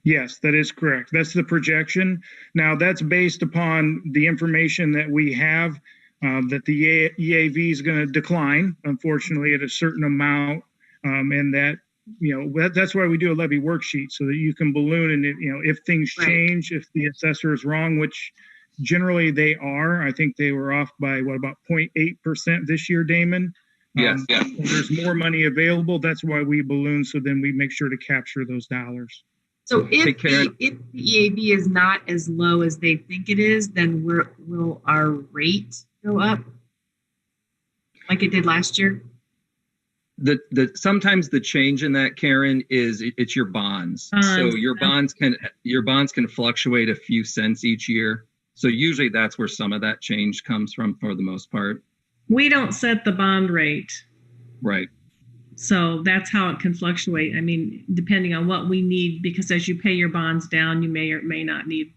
Yes, that is correct. That's the projection. Now, that's based upon the information that we have, that the EAV is going to decline, unfortunately, at a certain amount. And that, that's why we do a levy worksheet, so that you can balloon, and if things change, if the assessor is wrong, which generally they are. I think they were off by about 0.8% this year, Damon. Yes. There's more money available. That's why we balloon, so then we make sure to capture those dollars. So if the EAV is not as low as they think it is, then will our rate go up like it did last year? Sometimes the change in that, Karen, is it's your bonds. So your bonds can fluctuate a few cents each year. So usually that's where some of that change comes from, for the most part. We don't set the bond rate. Right. So that's how it can fluctuate. I mean, depending on what we need, because as you pay your bonds down, you may or may not need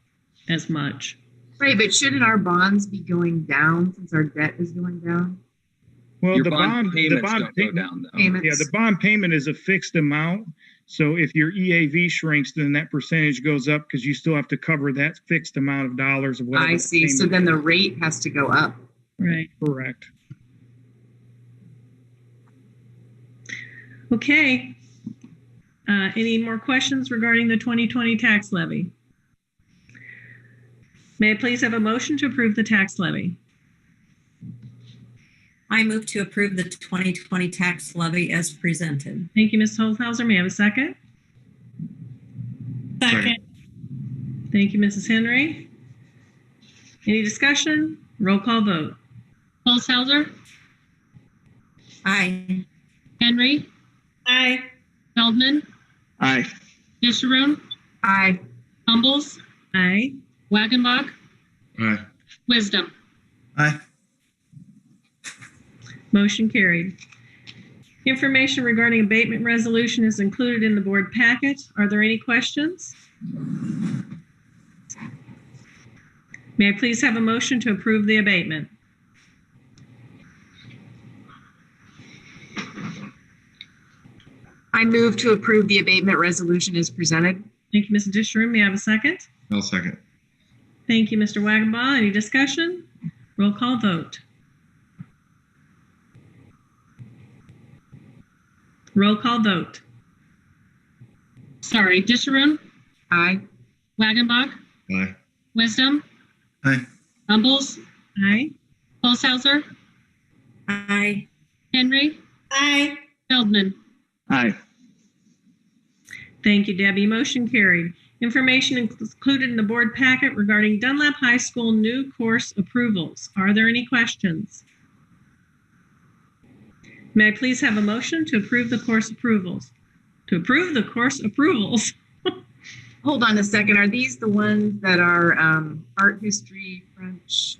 as much. Right, but shouldn't our bonds be going down since our debt is going down? Well, the bond payments don't go down, though. Yeah, the bond payment is a fixed amount. So if your EAV shrinks, then that percentage goes up because you still have to cover that fixed amount of dollars of whatever. I see. So then the rate has to go up. Right. Correct. Okay. Any more questions regarding the 2020 tax levy? May I please have a motion to approve the tax levy? I move to approve the 2020 tax levy as presented. Thank you, Ms. Holzhauser. May I have a second? Second. Thank you, Mrs. Henry. Any discussion? Roll call vote. Holzhauser. Aye. Henry, Aye. Feldman, Aye. Disharoon, Aye. Humbles, Aye. Wagenbach, Aye. Wisdom. Aye. Motion carried. Information regarding abatement resolution is included in the board packet. Are there any questions? May I please have a motion to approve the abatement? I move to approve the abatement resolution as presented. Thank you, Mrs. Disharoon. May I have a second? I'll second. Thank you, Mr. Wagenbaugh. Any discussion? Roll call vote. Roll call vote. Sorry, Disharoon, Aye. Wagenbach, Aye. Wisdom, Aye. Humbles, Aye. Holshouser, Aye. Henry, Aye. Feldman. Aye. Thank you, Debbie. Motion carried. Information included in the board packet regarding Dunlap High School new course approvals. Are there any questions? May I please have a motion to approve the course approvals? To approve the course approvals. Hold on a second. Are these the ones that are art history, French?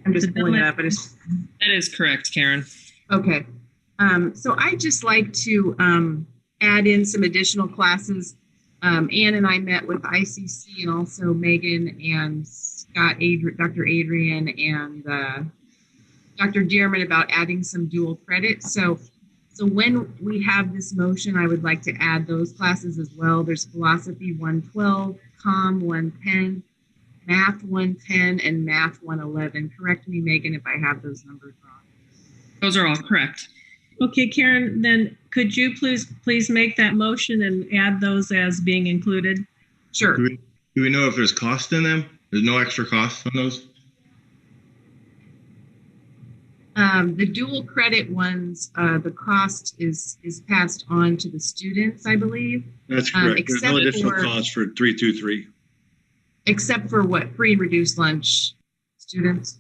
I'm just pulling it up. That is correct, Karen. Okay. So I'd just like to add in some additional classes. Ann and I met with ICC and also Megan and Scott, Dr. Adrian and Dr. Dearman about adding some dual credit. So when we have this motion, I would like to add those classes as well. There's Philosophy 112, Comm 110, Math 110, and Math 111. Correct me, Megan, if I have those numbers wrong. Those are all correct. Okay, Karen, then could you please make that motion and add those as being included? Sure. Do we know if there's cost in them? There's no extra cost on those? The dual credit ones, the cost is passed on to the students, I believe. That's correct. There's no additional cost for 323. Except for what? Free reduced lunch students?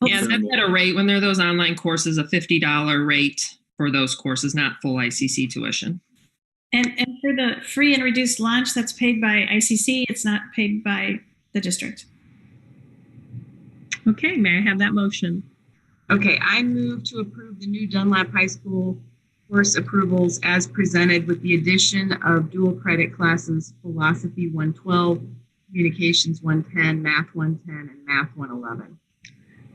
Yeah, that's at a rate, when they're those online courses, a $50 rate for those courses, not full ICC tuition. And for the free and reduced lunch, that's paid by ICC. It's not paid by the district. Okay, may I have that motion? Okay, I move to approve the new Dunlap High School course approvals as presented with the addition of dual credit classes, Philosophy 112, Communications 110, Math 110, and Math 111.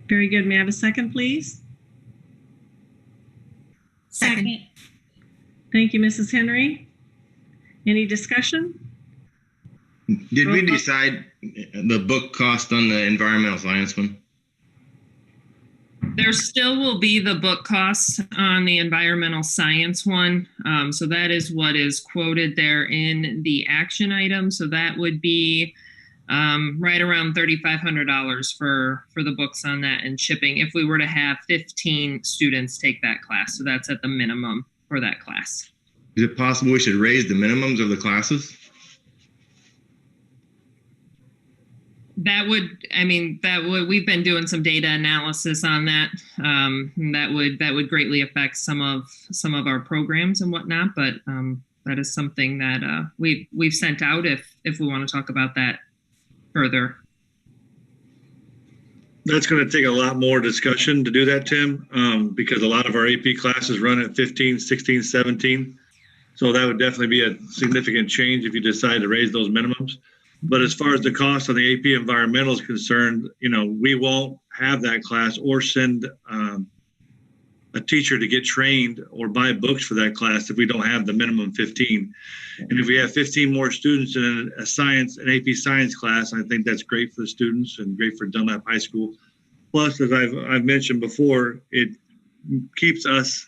Very good. May I have a second, please? Second. Thank you, Mrs. Henry. Any discussion? Did we decide the book cost on the environmental science one? There still will be the book costs on the environmental science one. So that is what is quoted there in the action item. So that would be right around $3,500 for the books on that and shipping if we were to have 15 students take that class. So that's at the minimum for that class. Is it possible we should raise the minimums of the classes? That would, we've been doing some data analysis on that. That would greatly affect some of our programs and whatnot, but that is something that we've sent out if we want to talk about that further. That's going to take a lot more discussion to do that, Tim, because a lot of our AP classes run at 15, 16, 17. So that would definitely be a significant change if you decide to raise those minimums. But as far as the cost on the AP environmental is concerned, we won't have that class or send a teacher to get trained or buy books for that class if we don't have the minimum 15. And if we have 15 more students in an AP science class, I think that's great for the students and great for Dunlap High School. Plus, as I've mentioned before, it keeps us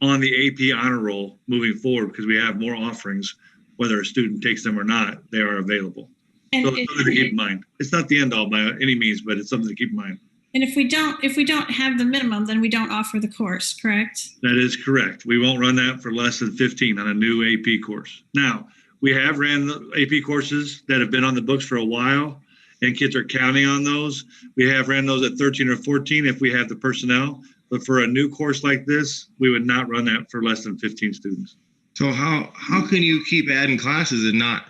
on the AP honor roll moving forward because we have more offerings. Whether a student takes them or not, they are available. So it's something to keep in mind. It's not the end all by any means, but it's something to keep in mind. And if we don't have the minimum, then we don't offer the course, correct? That is correct. We won't run that for less than 15 on a new AP course. Now, we have ran the AP courses that have been on the books for a while, and kids are counting on those. We have ran those at 13 or 14 if we have the personnel. But for a new course like this, we would not run that for less than 15 students. So how can you keep adding classes and not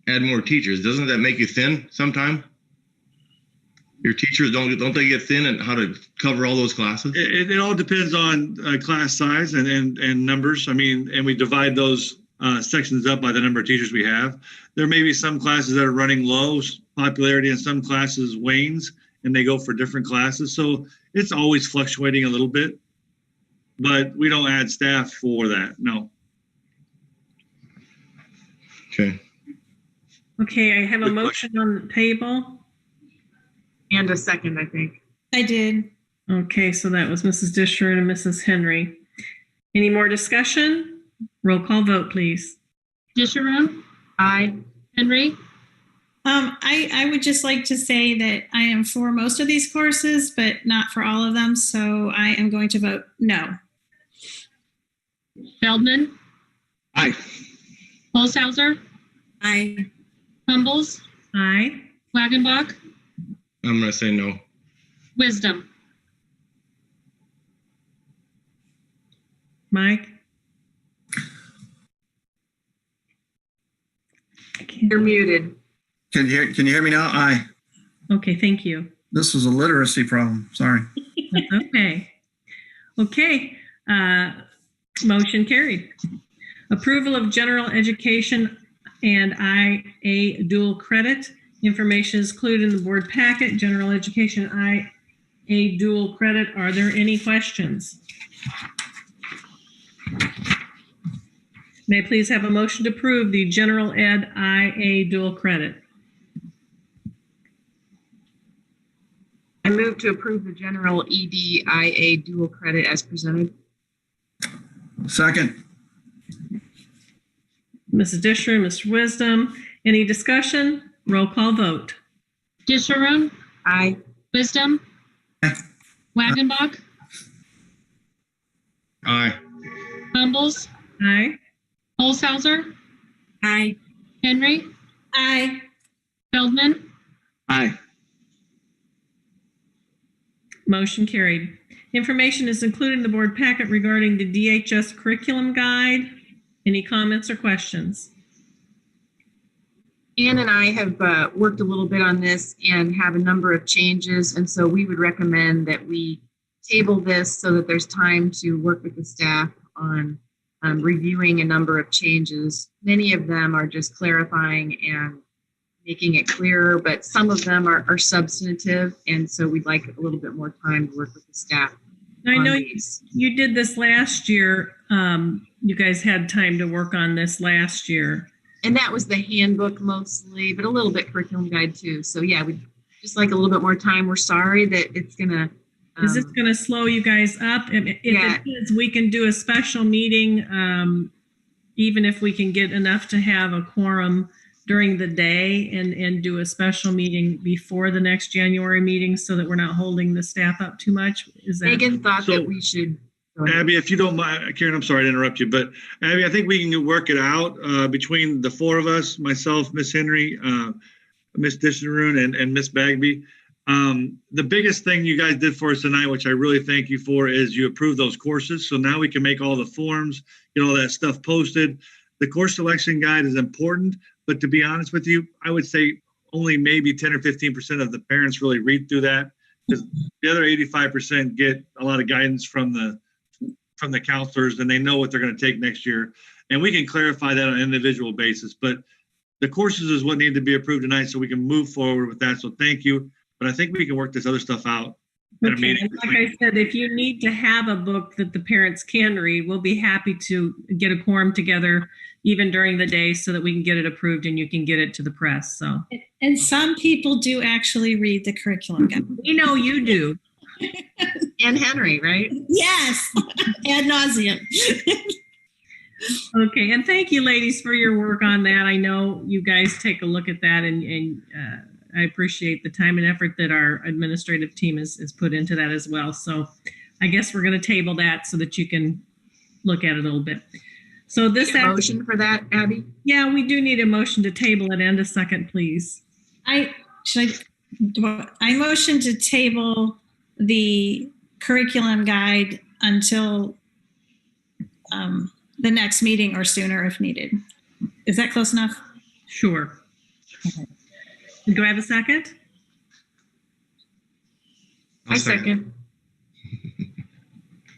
add more teachers? Doesn't that make you thin sometime? Your teachers don't they get thin and how to cover all those classes? It all depends on class size and numbers. I mean, and we divide those sections up by the number of teachers we have. There may be some classes that are running low popularity and some classes wanes and they go for different classes. So it's always fluctuating a little bit, but we don't add staff for that. No. Okay. Okay, I have a motion on the table. And a second, I think. I did. Okay, so that was Mrs. Disher and Mrs. Henry. Any more discussion? Roll call vote, please. Disharum? Aye. Henry? I would just like to say that I am for most of these courses, but not for all of them. So I am going to vote no. Feldman? Aye. Holshouser? Aye. Humbles? Aye. Wagenbach? I'm going to say no. Wisdom? Mike? You're muted. Can you hear me now? Aye. Okay, thank you. This was a literacy problem. Sorry. That's okay. Okay, motion carried. Approval of general education and IA dual credit. Information is included in the board packet. General education IA dual credit. Are there any questions? May I please have a motion to approve the general ed IA dual credit? I move to approve the general ED-IA dual credit as presented. Second. Mrs. Disher, Mr. Wisdom, any discussion? Roll call vote. Disharum? Aye. Wisdom? Aye. Wagenbach? Aye. Humbles? Aye. Holshouser? Aye. Henry? Aye. Feldman? Aye. Motion carried. Information is included in the board packet regarding the DHS curriculum guide. Any comments or questions? Ann and I have worked a little bit on this and have a number of changes. And so we would recommend that we table this so that there's time to work with the staff on reviewing a number of changes. Many of them are just clarifying and making it clearer, but some of them are substantive. And so we'd like a little bit more time to work with the staff. I know you did this last year. You guys had time to work on this last year. And that was the handbook mostly, but a little bit curriculum guide too. So yeah, we'd just like a little bit more time. We're sorry that it's gonna. Is this going to slow you guys up? If it is, we can do a special meeting, even if we can get enough to have a quorum during the day and do a special meeting before the next January meeting so that we're not holding the staff up too much. Is that Megan thought that we should. Abby, if you don't mind, Karen, I'm sorry to interrupt you, but Abby, I think we can work it out between the four of us, myself, Miss Henry, Miss Disharoon, and Miss Bagby. The biggest thing you guys did for us tonight, which I really thank you for, is you approved those courses. So now we can make all the forms, get all that stuff posted. The course selection guide is important, but to be honest with you, I would say only maybe 10 or 15% of the parents really read through that, because the other 85% get a lot of guidance from the counselors and they know what they're going to take next year. And we can clarify that on an individual basis, but the courses is what need to be approved tonight so we can move forward with that. So thank you. But I think we can work this other stuff out at a meeting. Like I said, if you need to have a book that the parents can read, we'll be happy to get a quorum together even during the day so that we can get it approved and you can get it to the press. So, and some people do actually read the curriculum guide. We know you do. And Henry, right? Yes, ad nauseum. Okay, and thank you, ladies, for your work on that. I know you guys take a look at that, and I appreciate the time and effort that our administrative team has put into that as well. So I guess we're going to table that so that you can look at it a little bit. So this motion for that, Abby? Yeah, we do need a motion to table it, and a second, please. I motion to table the curriculum guide until the next meeting or sooner if needed. Is that close enough? Sure. Okay. Do I have a second? I'll second.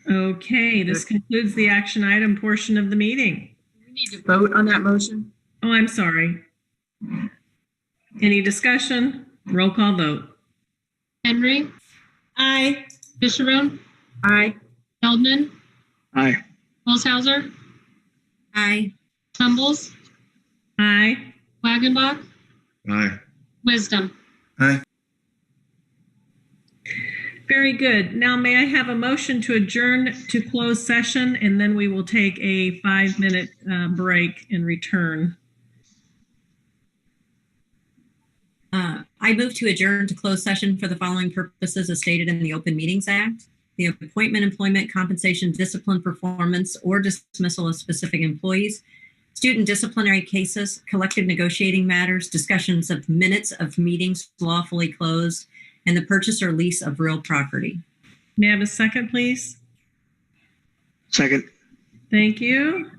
Okay, this concludes the action item portion of the meeting. We need to vote on that motion. Oh, I'm sorry. Any discussion? Roll call vote. Henry, Aye. Disharum, Aye. Feldman, Aye. Olshauser, Aye. Humbles, Aye. Wagenbach, Aye. Wisdom. Aye. Very good. Now, may I have a motion to adjourn to closed session, and then we will take a 5-minute break and return. I move to adjourn to closed session for the following purposes as stated in the Open Meetings Act: the appointment, employment, compensation, discipline, performance, or dismissal of specific employees, student disciplinary cases, collective negotiating matters, discussions of minutes of meetings lawfully closed, and the purchase or lease of real property. May I have a second, please? Second. Thank you.